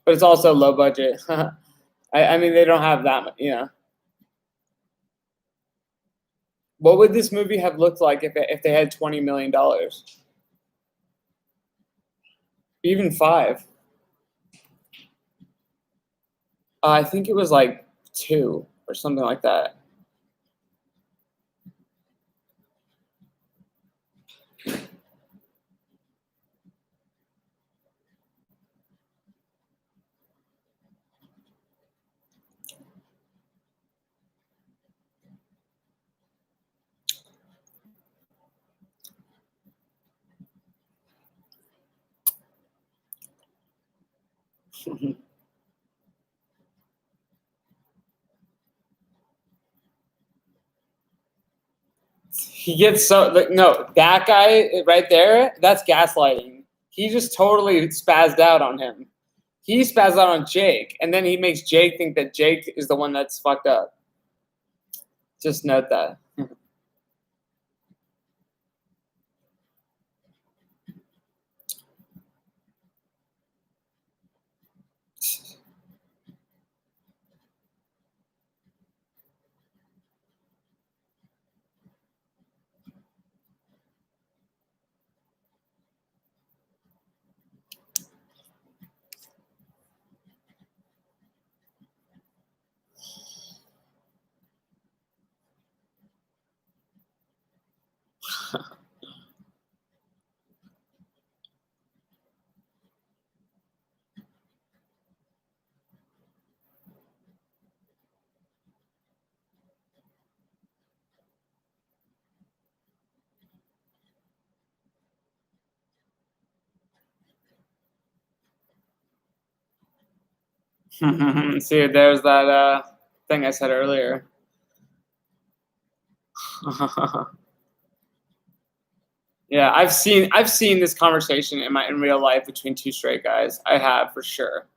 but it's also low budget. I mean, they don't have that much, you know. What would this movie have looked like if they had $20 million? Even five. I think it was like two or something like that. He gets so like no, that guy right there, that's gaslighting. He just totally spazzed out on him. He spazzed out on Jake, and then he makes Jake think that Jake is the one that's fucked up. Just note that. See, there's that thing I said earlier. Yeah, I've seen this conversation in real life between two straight guys. I have for sure,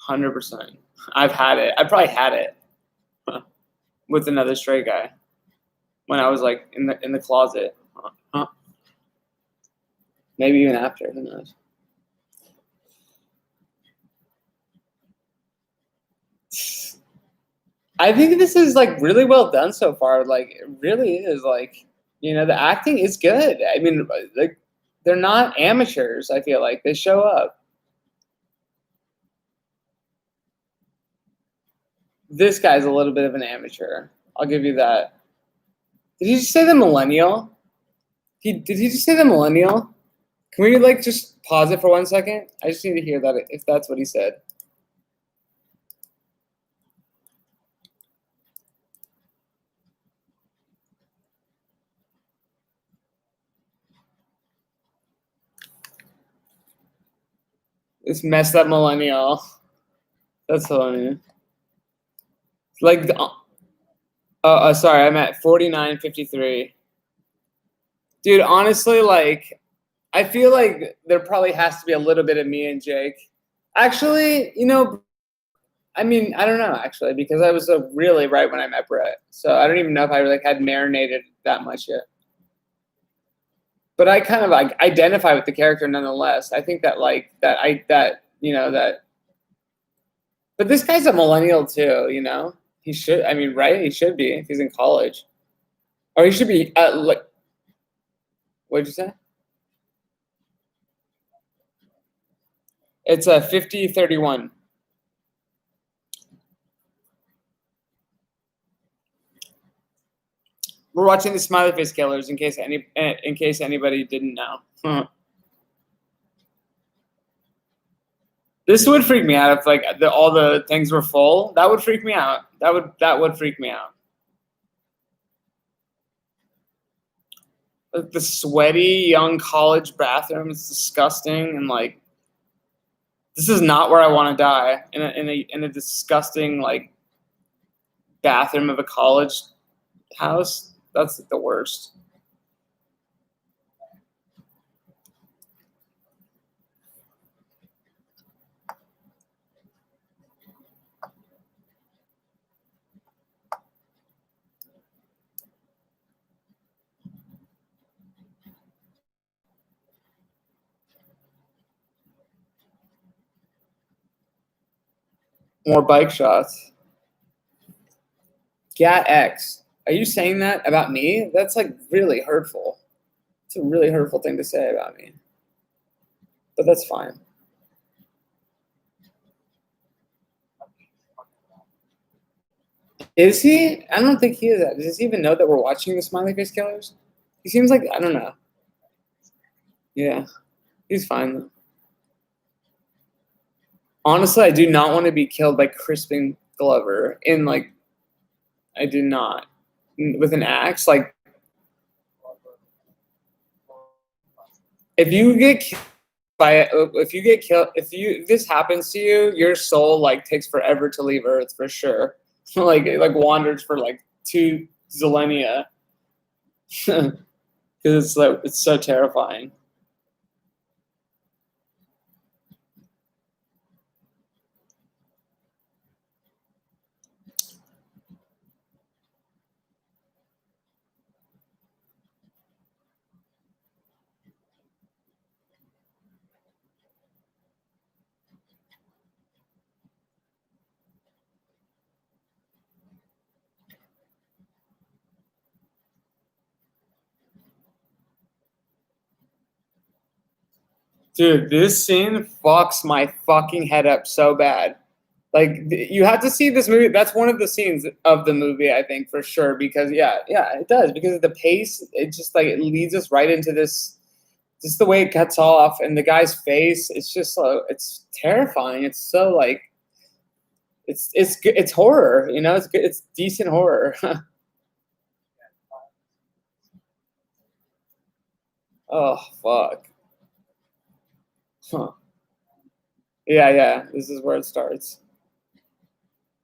100%. I've had it. I probably had it with another straight guy when I was like in the closet. Maybe even after. Who knows? I think this is like really well done so far. Like it really is. Like the acting is good. I mean, like they're not amateurs. I feel like they show up. This guy's a little bit of an amateur. I'll give you that. Did he just say the millennial? Did he just say the millennial? Can we like just pause it for 1 second? I just need to hear that if that's what he said. This messed up millennial. That's funny. Like, sorry, I'm at 49.53. Dude, honestly, like, I feel like there probably has to be a little bit of me and Jake. Actually, I mean, I don't know, actually, because I was really right when I met Brett. So I don't even know if I like had marinated that much yet. But I kind of like identify with the character nonetheless. I think that like that but this guy's a millennial too. He should, I mean, right? He should be if he's in college. Or he should be like what'd you say? It's a 50-31. We're watching the Smiley Face Killers in case anybody didn't know. This would freak me out if like all the things were full. That would freak me out. That would freak me out. Like the sweaty young college bathroom is disgusting, and like this is not where I want to die in a disgusting like bathroom of a college house. That's the worst. More bike shots. Gat X. Are you saying that about me? That's like really hurtful. It's a really hurtful thing to say about me. But that's fine. Is he? I don't think he is that. Does he even know that we're watching the Smiley Face Killers? He seems like, I don't know. Yeah, he's fine though. Honestly, I do not want to be killed by Crispin Glover in like, I do not. With an axe, like, if you get killed if this happens to you, your soul like takes forever to leave Earth for sure. Like it like wanders for like 2 millennia. Because it's so terrifying. Dude, this scene fucks my fucking head up so bad. Like you have to see this movie. That's one of the scenes of the movie, I think, for sure. Because yeah, it does. Because of the pace, it just like it leads us right into this. Just the way it cuts off, and the guy's face. It's just so it's terrifying. It's so like it's horror. You know, it's good. It's decent horror. Oh fuck. Huh. Yeah. This is where it starts.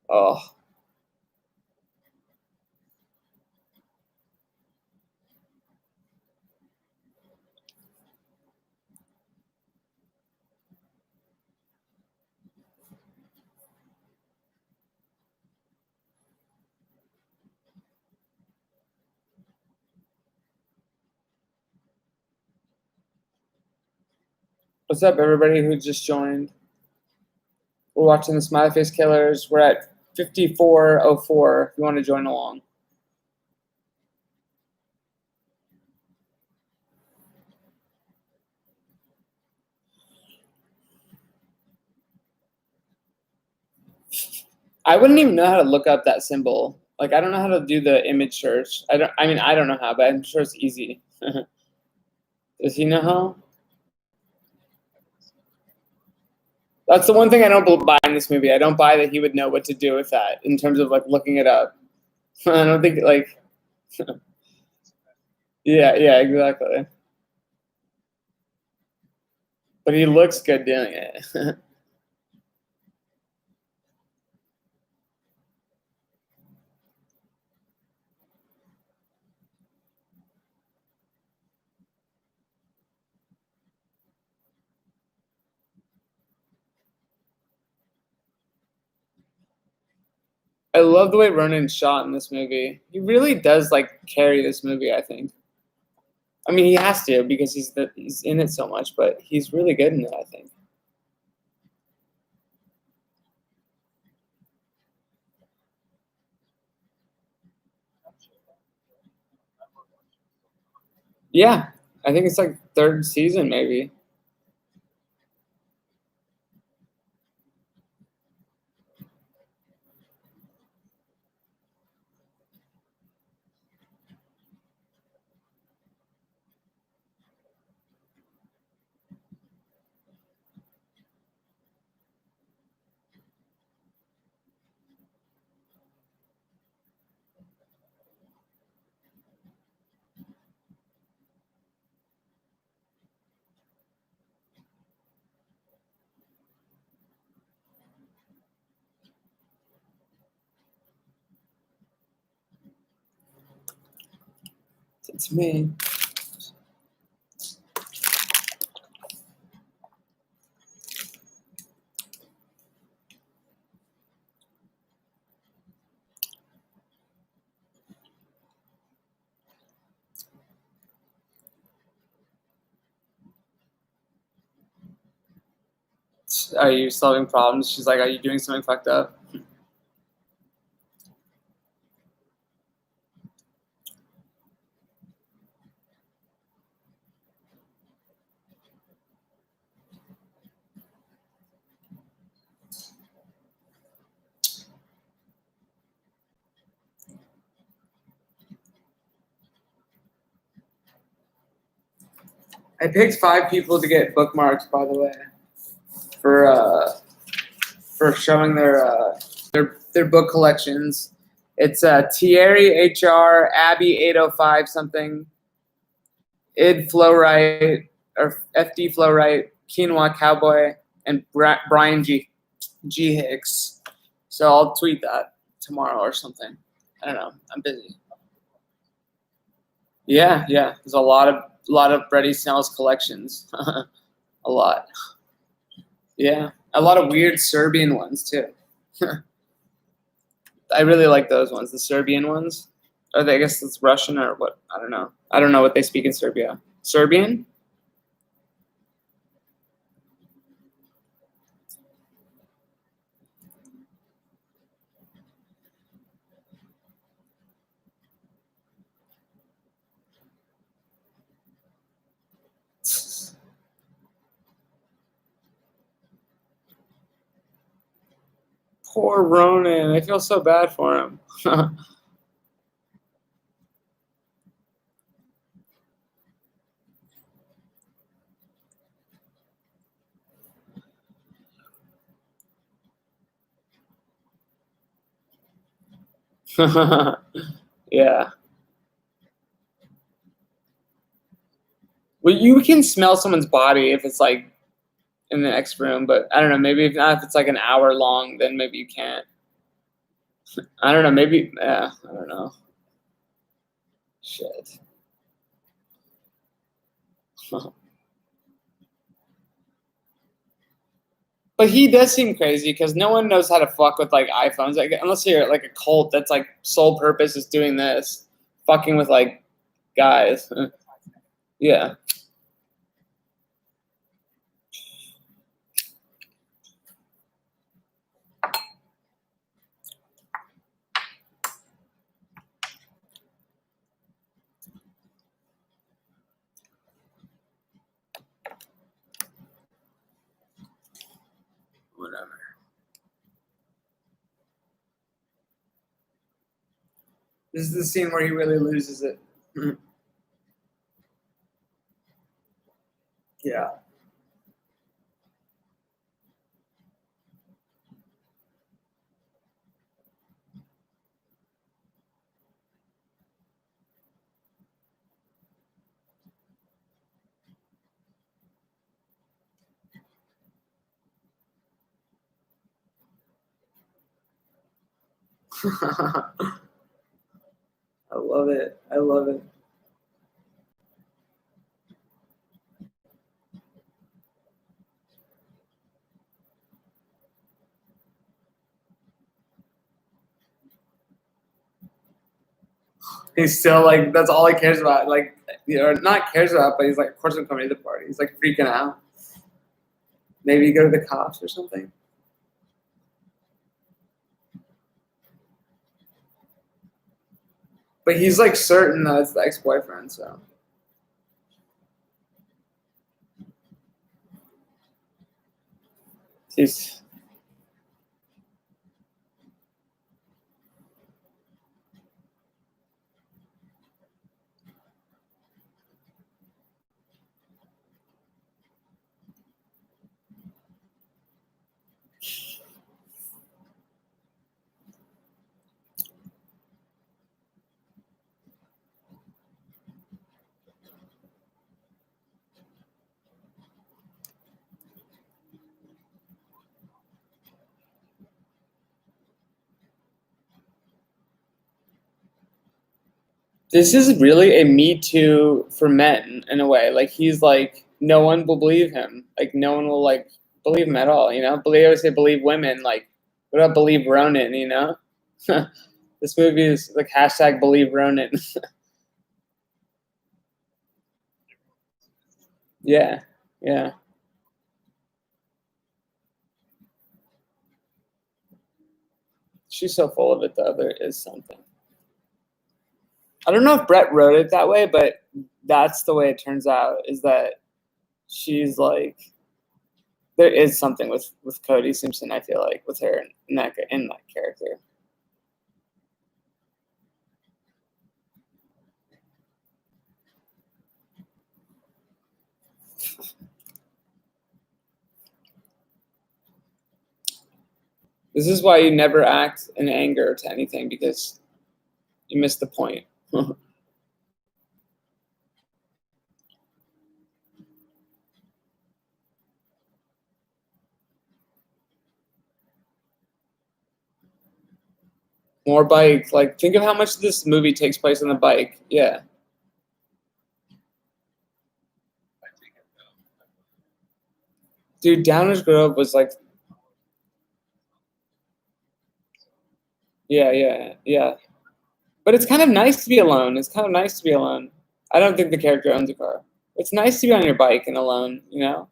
Oh. What's up, everybody who just joined? We're watching the Smiley Face Killers. We're at 54:04. If you want to join along. I wouldn't even know how to look up that symbol. Like I don't know how to do the image search. I don't know how, but I'm sure it's easy. Does he know how? That's the one thing I don't buy in this movie. I don't buy that he would know what to do with that in terms of like looking it up. I don't think like yeah, exactly. But he looks good doing it. I love the way Ronan's shot in this movie. He really does like carry this movie, I think. I mean, he has to because he's in it so much, but he's really good in it, I think. Yeah, I think it's like third season maybe. It's me. Are you solving problems? She's like, are you doing something fucked up? I picked 5 people to get bookmarks, by the way, for showing their book collections. It's Thierry HR, Abby 805 something, Id Flowright or FD Flowright, Quinoa Cowboy, and Brian G Hicks. So I'll tweet that tomorrow or something. I don't know. I'm busy. Yeah. There's a lot of Brady Snell's collections. A lot. Yeah, a lot of weird Serbian ones too. I really like those ones, the Serbian ones. Or I guess it's Russian or what? I don't know. I don't know what they speak in Serbia. Serbian? Poor Ronan. I feel so bad for him. Yeah. Well, you can smell someone's body if it's like in the next room, but I don't know. Maybe if not, if it's like an hour long, then maybe you can't. I don't know. Maybe, yeah, I don't know. Shit. But he does seem crazy because no one knows how to fuck with like iPhones, like unless you're like a cult that's like sole purpose is doing this, fucking with like guys. Yeah. Whatever. This is the scene where he really loses it. Yeah. I love it. I love it. He's still like, that's all he cares about. Like, you know, not cares about, but he's like, of course I'm coming to the party. He's like freaking out. Maybe you go to the cops or something. But he's like certain that it's the ex-boyfriend, so. He's this is really a Me Too for men in a way. Like he's like, no one will believe him. Like no one will like believe him at all. You know, believe. I always say believe women. Like what about believe Ronan? You know, this movie is like hashtag believe Ronan. Yeah, yeah. She's so full of it, though. There is something. I don't know if Brett wrote it that way, but that's the way it turns out. Is that she's like, there is something with Cody Simpson. I feel like with her in that character. This is why you never act in anger to anything, because you miss the point. More bike. Like, think of how much this movie takes place on the bike. Yeah. Dude, Downers Grove was like, yeah. But it's kind of nice to be alone. It's kind of nice to be alone. I don't think the character owns a car. It's nice to be on your bike and alone, you know?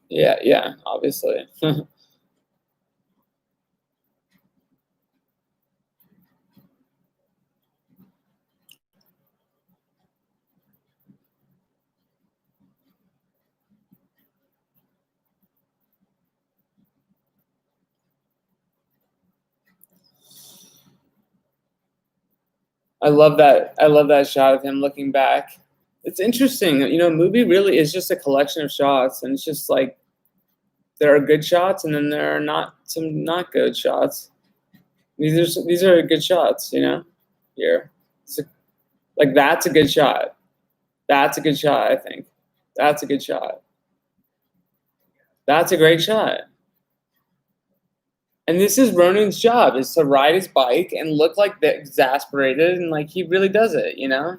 Yeah, obviously. I love that. I love that shot of him looking back. It's interesting. You know, a movie really is just a collection of shots, and it's just like there are good shots, and then there are not some not good shots. These are good shots, you know. Here, like that's a good shot. That's a good shot. I think that's a good shot. That's a great shot. And this is Ronan's job, is to ride his bike and look like the exasperated, and like he really does it, you know.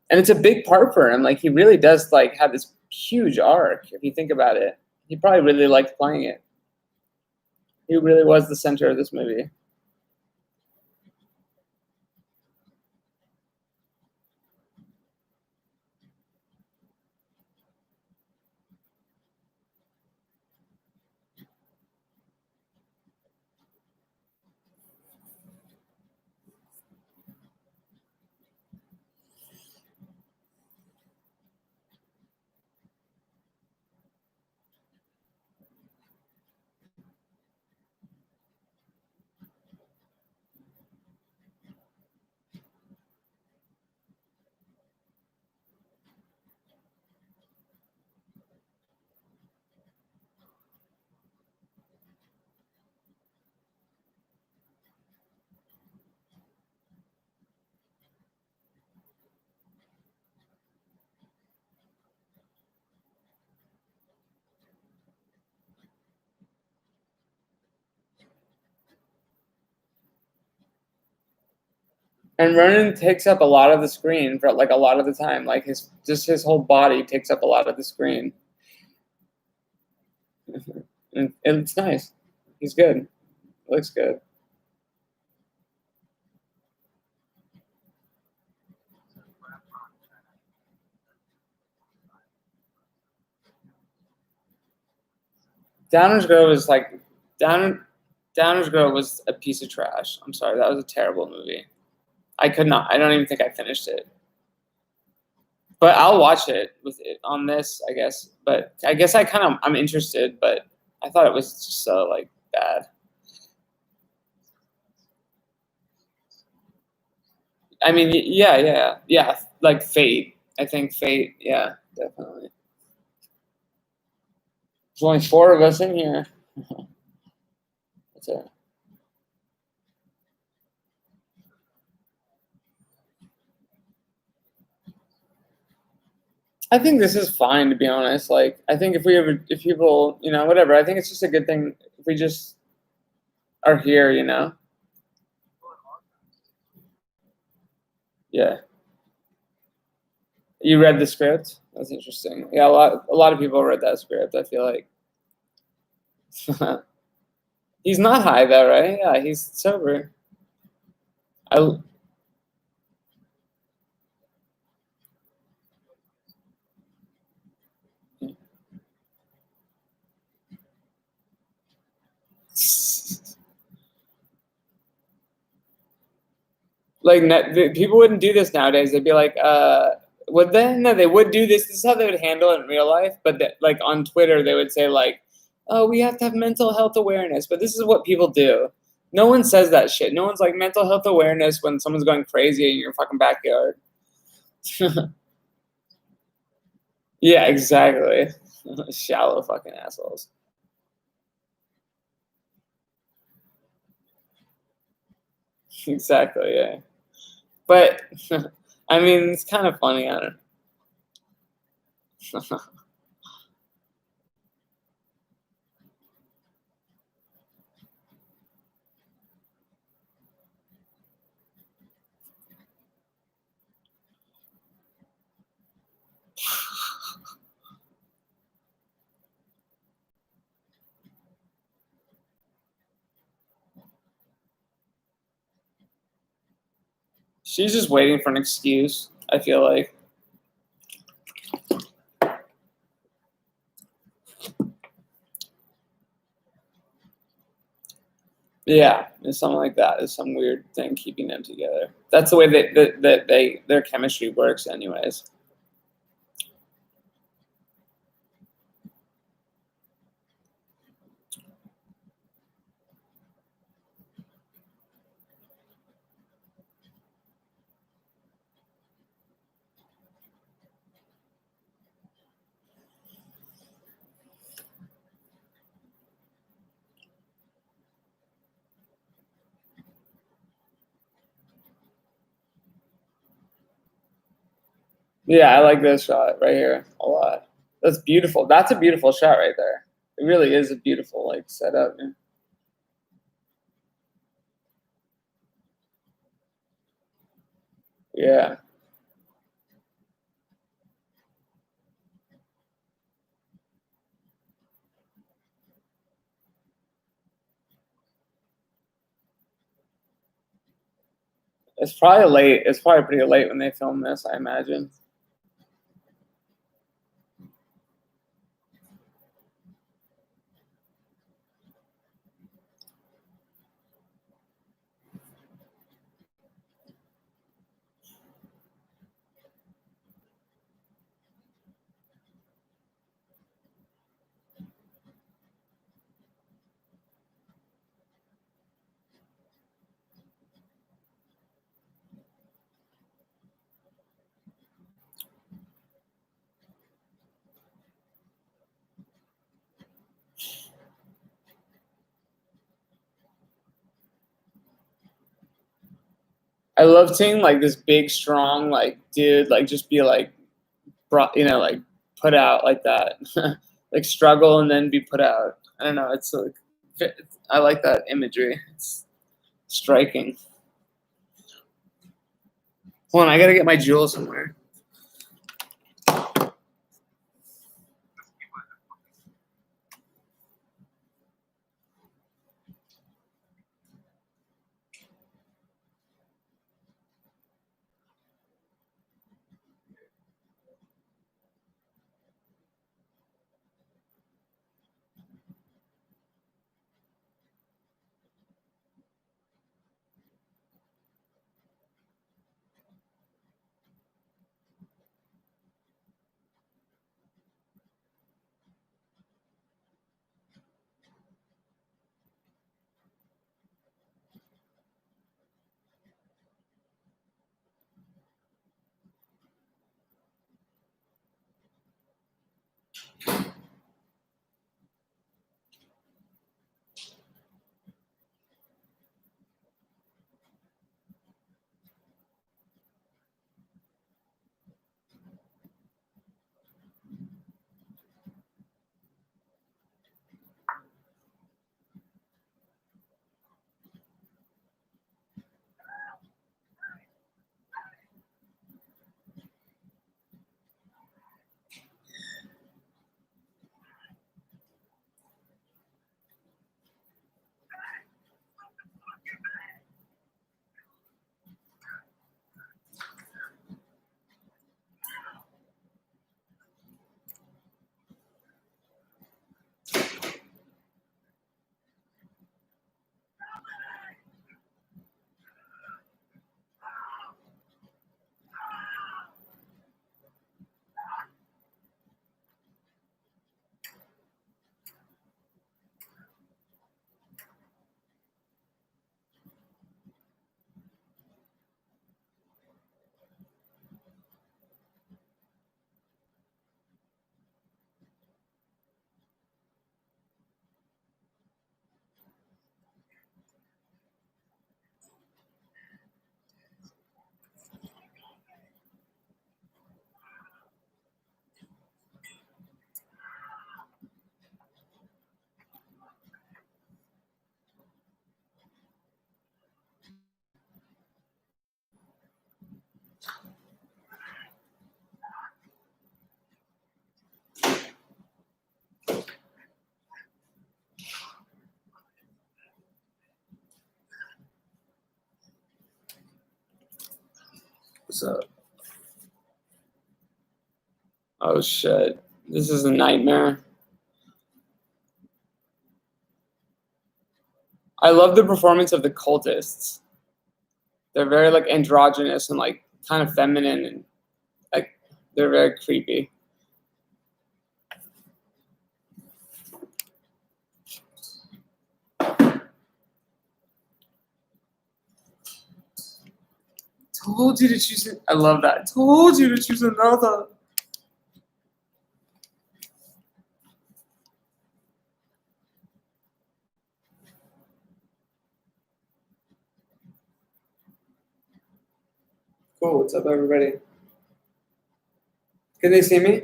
And it's a big part for him. Like he really does like have this huge arc. If you think about it, he probably really liked playing it. He really was the center of this movie. And Ronan takes up a lot of the screen for like a lot of the time. Like his whole body takes up a lot of the screen. And it's nice. He's good. Looks good. Downers Grove is like Downers Grove was a piece of trash. I'm sorry, that was a terrible movie. I could not. I don't even think I finished it. But I'll watch it with it on this, I guess. But I guess I'm interested, but I thought it was just so like bad. I mean, yeah. Like Fate. I think Fate. Yeah, definitely. There's only 4 of us in here. That's it. I think this is fine, to be honest. Like, I think if people, you know, whatever. I think it's just a good thing if we just are here, you know. Yeah. You read the script? That's interesting. Yeah, a lot of people read that script. I feel like. He's not high though, right? Yeah, he's sober. I Like people wouldn't do this nowadays. They'd be like, would they? No, they would do this. This is how they would handle it in real life. But like on Twitter, they would say like, oh, we have to have mental health awareness. But this is what people do. No one says that shit. No one's like mental health awareness when someone's going crazy in your fucking backyard. Yeah, exactly. Shallow fucking assholes. Exactly, yeah. But I mean, it's kind of funny. I don't know. She's just waiting for an excuse, I feel like. Yeah, it's something like that. It's some weird thing keeping them together. That's the way that their chemistry works, anyways. Yeah, I like this shot right here a lot. That's beautiful. That's a beautiful shot right there. It really is a beautiful like setup. Yeah. It's probably late. It's probably pretty late when they film this, I imagine. I love seeing like this big, strong, like dude, like just be like, brought, like put out like that, like struggle and then be put out. I don't know. It's like I like that imagery. It's striking. Hold on, I gotta get my jewel somewhere. What's up? Oh shit. This is a nightmare. I love the performance of the cultists. They're very like androgynous and like kind of feminine and like they're very creepy. Told you to choose it. I love that. Told you to choose another. Cool. What's up, everybody? Can they see me?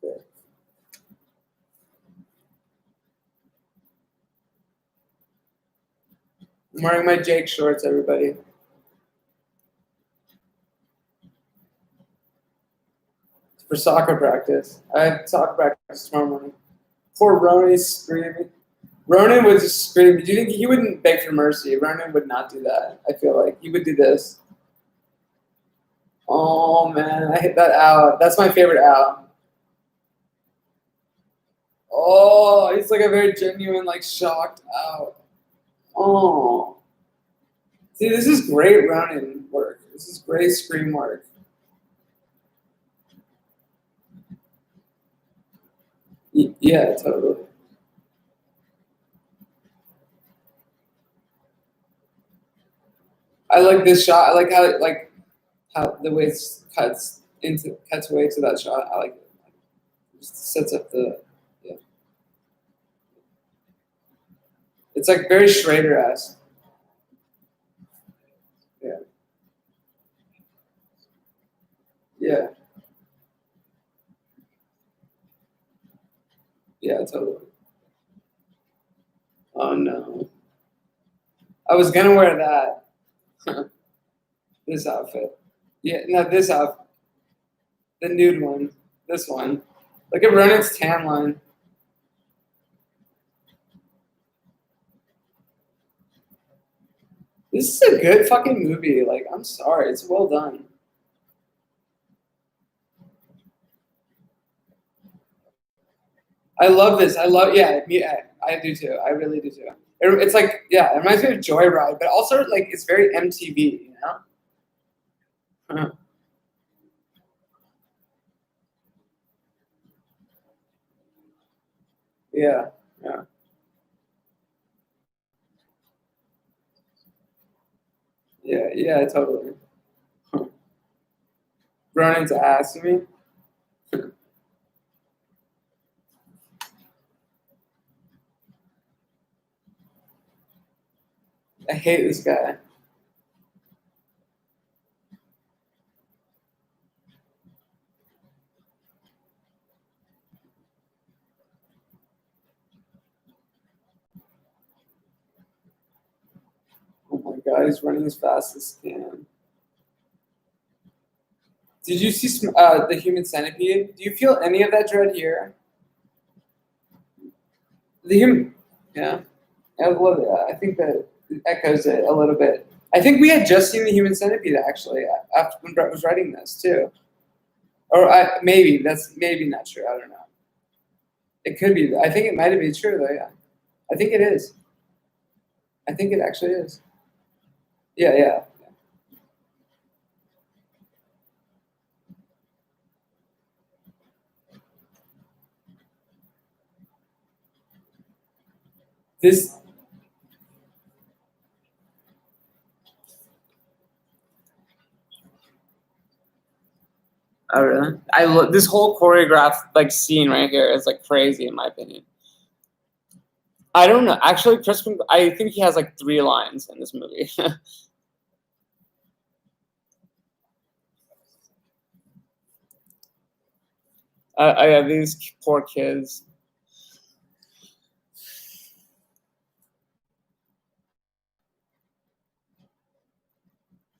Good. I'm wearing my Jake shorts, everybody. For soccer practice. I have soccer practice tomorrow morning. Poor Ronnie's screaming. Ronan would just scream. Do you think he wouldn't beg for mercy? Ronan would not do that. I feel like he would do this. Oh man, I hit that out. That's my favorite out. Oh, he's like a very genuine, like shocked out. Oh, see, this is great Ronan work. This is great scream work. Yeah, totally. I like this shot. I like how the way it cuts away to that shot. I like it. Just sets up the yeah. It's like very Schrader-esque. Yeah. Yeah. Yeah, totally. Oh no. I was gonna wear that. This outfit. Yeah, no, this outfit. The nude one. This one. Look at Ronan's tan line. This is a good fucking movie. Like, I'm sorry. It's well done. I love this. Yeah, I do too. I really do too. It's like, yeah, it reminds me of Joyride, but also like it's very MTV, you know? Uh-huh. Yeah, yeah, yeah, totally. Ronan's ass, you mean? I hate this guy. Oh my god, he's running as fast as he can. Did you see the Human Centipede? Do you feel any of that dread here? The human, yeah, I love it. I think that it echoes it a little bit. I think we had just seen the Human Centipede actually after when Brett was writing this too, or maybe that's maybe not true. I don't know. It could be. I think it might have been true though. Yeah, I think it is. I think it actually is. Yeah, yeah. This. Oh really? I look. This whole choreographed like scene right here is like crazy in my opinion. I don't know. Actually, Crispin. I think he has like 3 lines in this movie. I have these poor kids.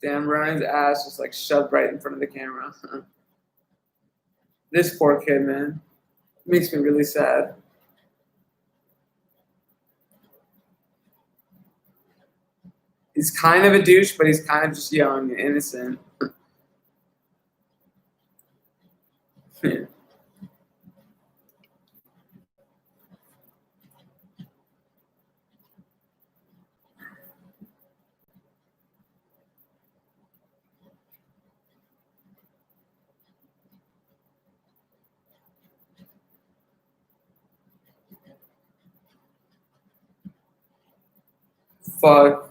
Damn, Ryan's ass just like shoved right in front of the camera. This poor kid, man. Makes me really sad. He's kind of a douche, but he's kind of just young and innocent. Fuck.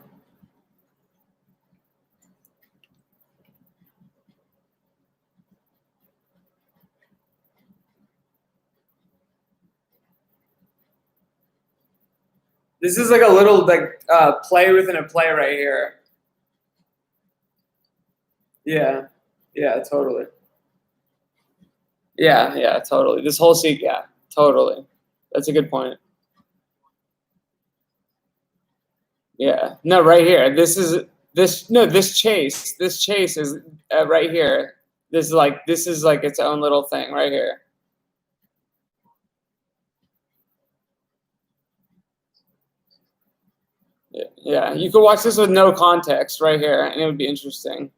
This is like a little like play within a play right here. Yeah. Yeah, totally. Yeah, yeah, totally. This whole scene, yeah, totally. That's a good point. Yeah. No, right here. This chase. This chase is right here. This is like its own little thing right here. Yeah, yeah. You could watch this with no context right here, and it would be interesting.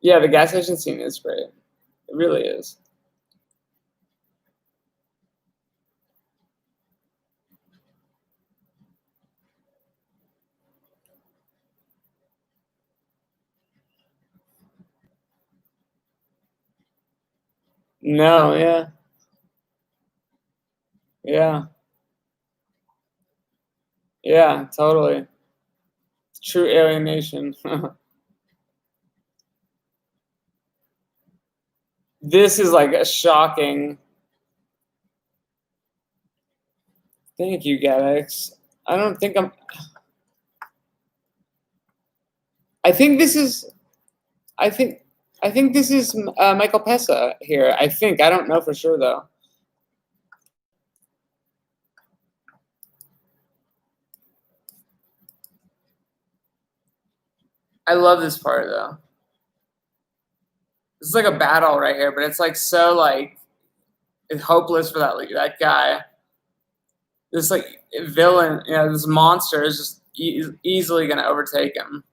Yeah, the gas station scene is great. It really is. No, yeah, yeah, yeah, totally. True alienation. This is like a shocking. Thank you, Gaddix. I don't think I'm. I think this is. I think. I think this is Michael Pessa here. I think. I don't know for sure though. I love this part though. This is like a battle right here, but it's like so like it's hopeless for that guy. This like villain, this monster is just easily gonna overtake him.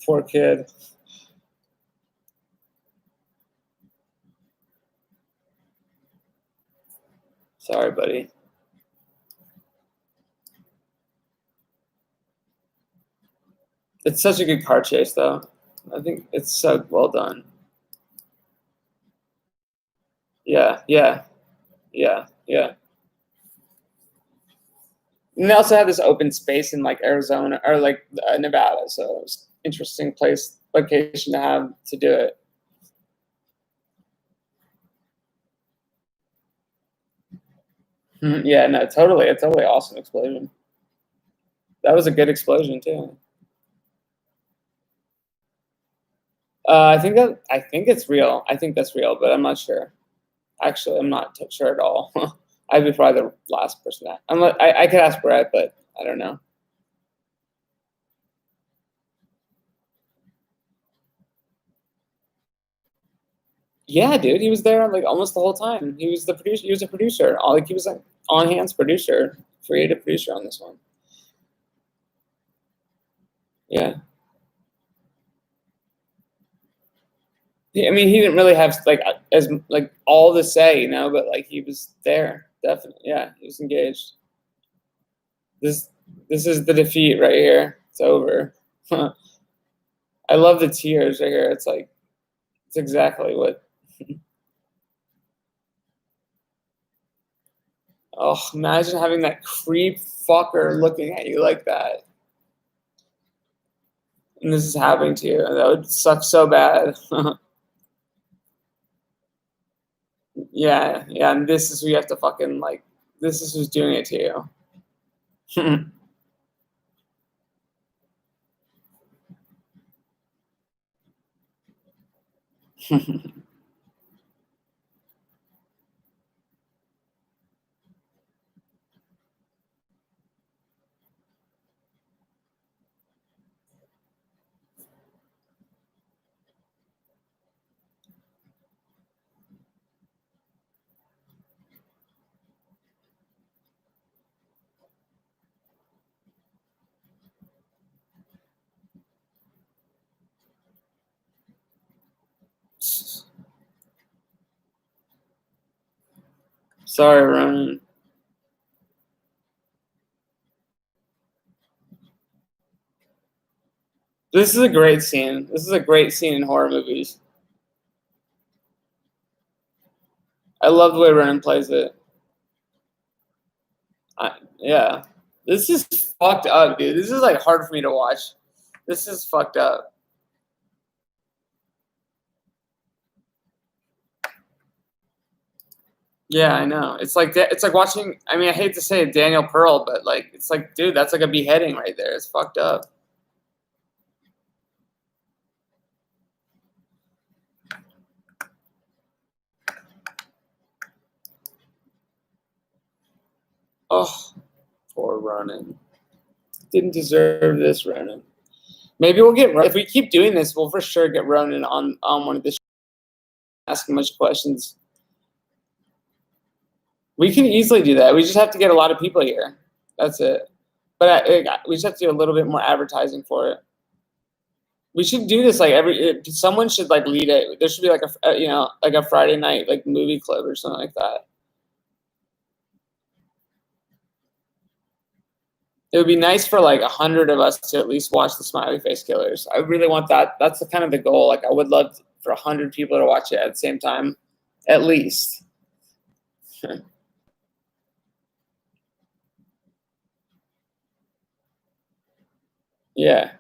Poor kid. Sorry, buddy. It's such a good car chase, though. I think it's so well done. Yeah, yeah, yeah, yeah. And they also have this open space in like Arizona or like Nevada, so it's interesting location to have to do it. Yeah, no, totally, a totally awesome explosion. That was a good explosion too. I think it's real. I think that's real, but I'm not sure. Actually, I'm not sure at all. I'd be probably the last person to. I could ask Brett, but I don't know. Yeah, dude, he was there like almost the whole time. He was the producer. He was a producer. Like he was like on hands producer, creative producer on this one. Yeah. I mean, he didn't really have like as like all the say, you know, but like he was there, definitely. Yeah, he was engaged. This this is the defeat right here. It's over. I love the tears right here. It's like it's exactly what. Oh, imagine having that creep fucker looking at you like that, and this is happening to you. That would suck so bad. Yeah, yeah, and this is who you have to fucking like. This is who's doing it to you. Sorry, Ronan. This is a great scene. This is a great scene in horror movies. I love the way Ronan plays it. Yeah. This is fucked up, dude. This is like hard for me to watch. This is fucked up. Yeah, I know. It's like it's like watching. I mean, I hate to say it, Daniel Pearl, but like it's like, dude, that's like a beheading right there. It's fucked up. Oh, poor Ronan. Didn't deserve this, Ronan. Maybe we'll get if we keep doing this, we'll for sure get Ronan on one of the asking a bunch of questions. We can easily do that. We just have to get a lot of people here. That's it. But we just have to do a little bit more advertising for it. We should do this like someone should like lead it. There should be like a like a Friday night like movie club or something like that. It would be nice for like 100 of us to at least watch the Smiley Face Killers. I really want that. That's the kind of the goal. Like I would love for 100 people to watch it at the same time, at least. Yeah,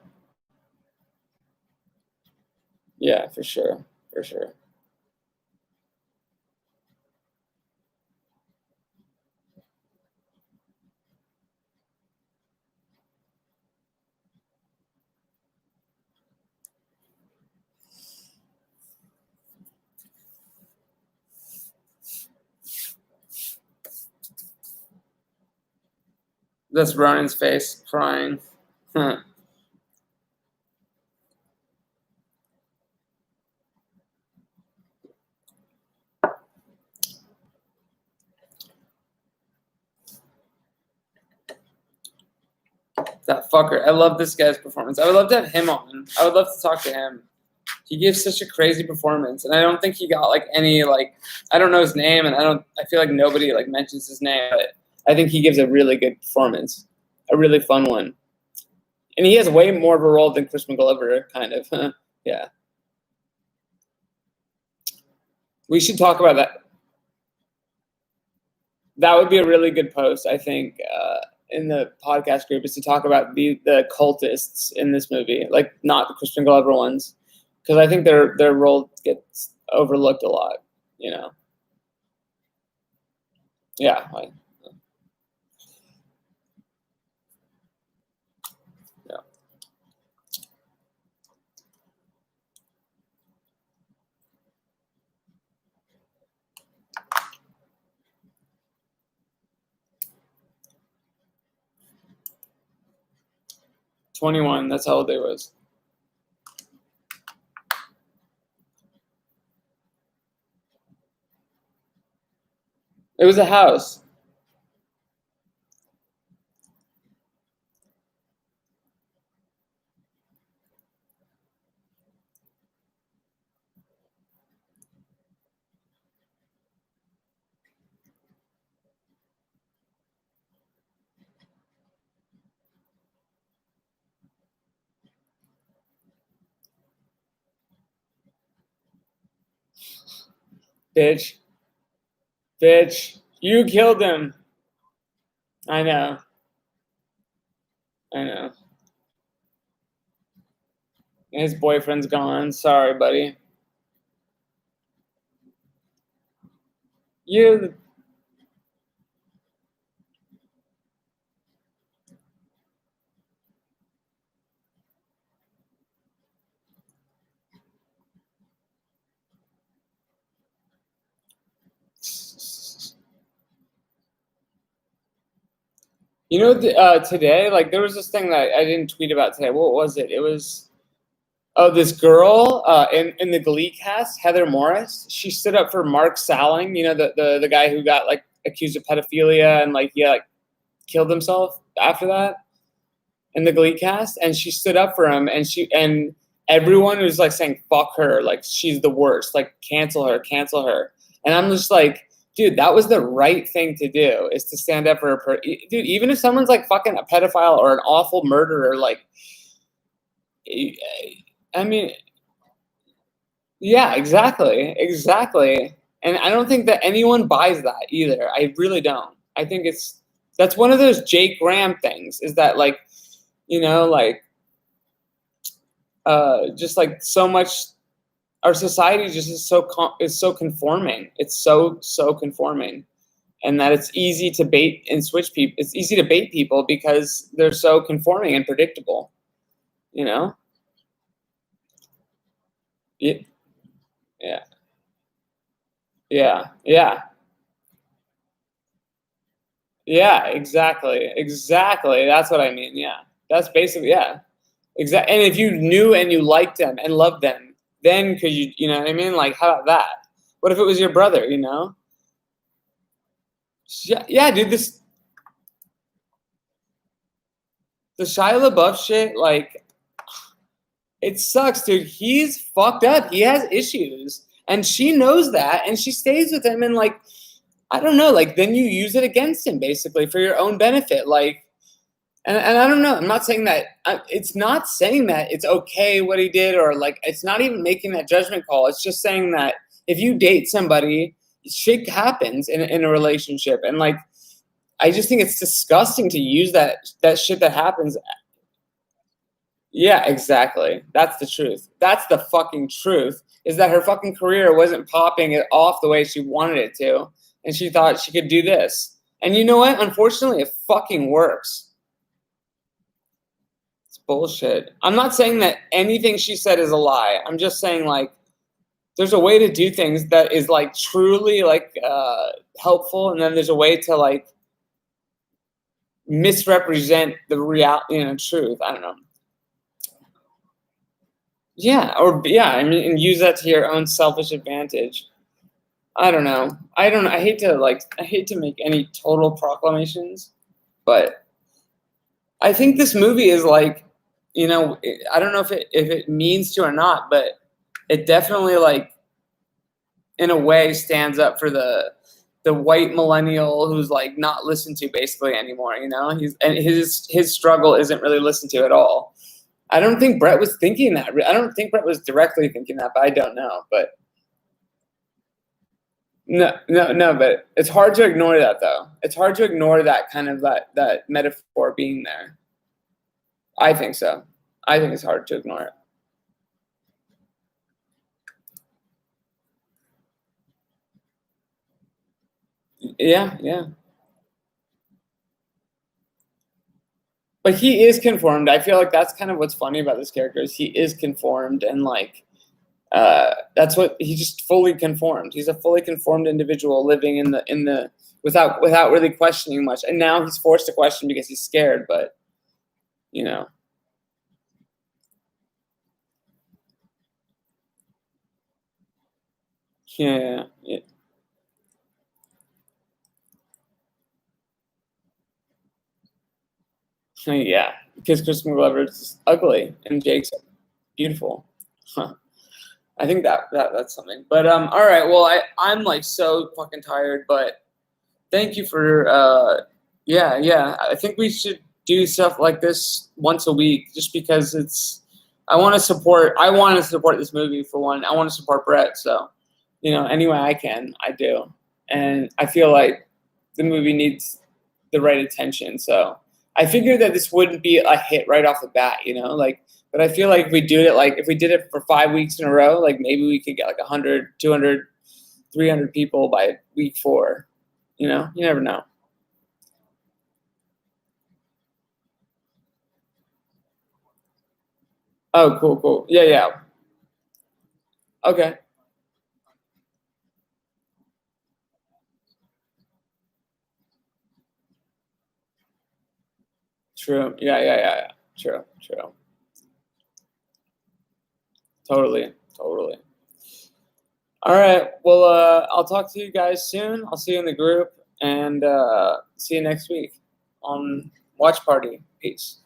yeah, for sure, for sure. That's Ronan's face crying. That fucker. I love this guy's performance. I would love to have him on. I would love to talk to him. He gives such a crazy performance, and I don't think he got like any like I don't know his name, and I feel like nobody like mentions his name, but I think he gives a really good performance, a really fun one, and he has way more of a role than Crispin Glover, kind of. Yeah, we should talk about that. That would be a really good post, I think, in the podcast group, is to talk about the cultists in this movie, like not the Crispin Glover ones, because I think their role gets overlooked a lot. You know, yeah, like, yeah. 21. That's how old they was. It was a house. Bitch. Bitch. You killed him. I know. I know. His boyfriend's gone. Sorry, buddy. You. You know, today, like, there was this thing that I didn't tweet about today. What was it? It was, oh, this girl in the Glee cast, Heather Morris. She stood up for Mark Salling, you know, the guy who got, like, accused of pedophilia and, like, like, killed himself after that in the Glee cast. And she stood up for him, and everyone was, like, saying, fuck her. Like, she's the worst. Like, cancel her, cancel her. And I'm just like, dude, that was the right thing to do, is to stand up for her. Dude, even if someone's like fucking a pedophile or an awful murderer, like, I mean, yeah, exactly, exactly. And I don't think that anyone buys that either. I really don't. I think that's one of those Jake Graham things, is that, like, you know, like, just like so much, our society just is so conforming. It's so conforming. And that it's easy to bait and switch people. It's easy to bait people because they're so conforming and predictable, you know? Yeah, yeah, yeah, yeah, yeah, exactly, exactly. That's what I mean. Yeah, that's basically, yeah, exactly. And if you knew and you liked them and loved them, then could you know what I mean? Like, how about that? What if it was your brother? You know? Yeah, yeah, dude. The Shia LaBeouf shit, like, it sucks, dude. He's fucked up. He has issues. And she knows that, and she stays with him, and, like, I don't know, like, then you use it against him basically for your own benefit. Like, and I don't know. I'm not saying that it's not saying that it's okay what he did, or, like, it's not even making that judgment call. It's just saying that if you date somebody, shit happens in a relationship. And, like, I just think it's disgusting to use that shit that happens. Yeah, exactly. That's the truth. That's the fucking truth. Is that her fucking career wasn't popping it off the way she wanted it to, and she thought she could do this. And you know what? Unfortunately, it fucking works. It's bullshit. I'm not saying that anything she said is a lie. I'm just saying, like, there's a way to do things that is, like, truly, like, helpful, and then there's a way to, like, misrepresent the real, truth. I don't know. Yeah, or yeah, I mean, and use that to your own selfish advantage. I don't know. I don't. I hate to make any total proclamations, but I think this movie is, like, I don't know if it means to or not, but it definitely, like, in a way stands up for the white millennial who's, like, not listened to basically anymore. And his struggle isn't really listened to at all. I don't think Brett was thinking that. I don't think Brett was directly thinking that, but I don't know. But no. But it's hard to ignore that, though. It's hard to ignore that kind of that metaphor being there. I think so. I think it's hard to ignore it. Yeah, yeah. But he is conformed. I feel like that's kind of what's funny about this character, is he is conformed, and, like, that's what he just fully conformed. He's a fully conformed individual living in the without really questioning much. And now he's forced to question because he's scared. But you know, yeah, yeah, yeah. Because Kristen Glover is ugly and Jake's beautiful. Huh. I think that's something. But all right. Well, I'm, like, so fucking tired. But thank you for yeah. I think we should do stuff like this once a week, just because I want to support this movie, for one. I want to support Brett. So any way I can, I do. And I feel like the movie needs the right attention. So I figured that this wouldn't be a hit right off the bat, but I feel like if we did it for 5 weeks in a row, like maybe we could get like 100, 200, 300 people by week 4. You never know. Oh, cool, cool. Yeah, yeah. Okay. True. Yeah, yeah, yeah, yeah. True, true. Totally, totally. All right. Well, I'll talk to you guys soon. I'll see you in the group and see you next week on Watch Party. Peace.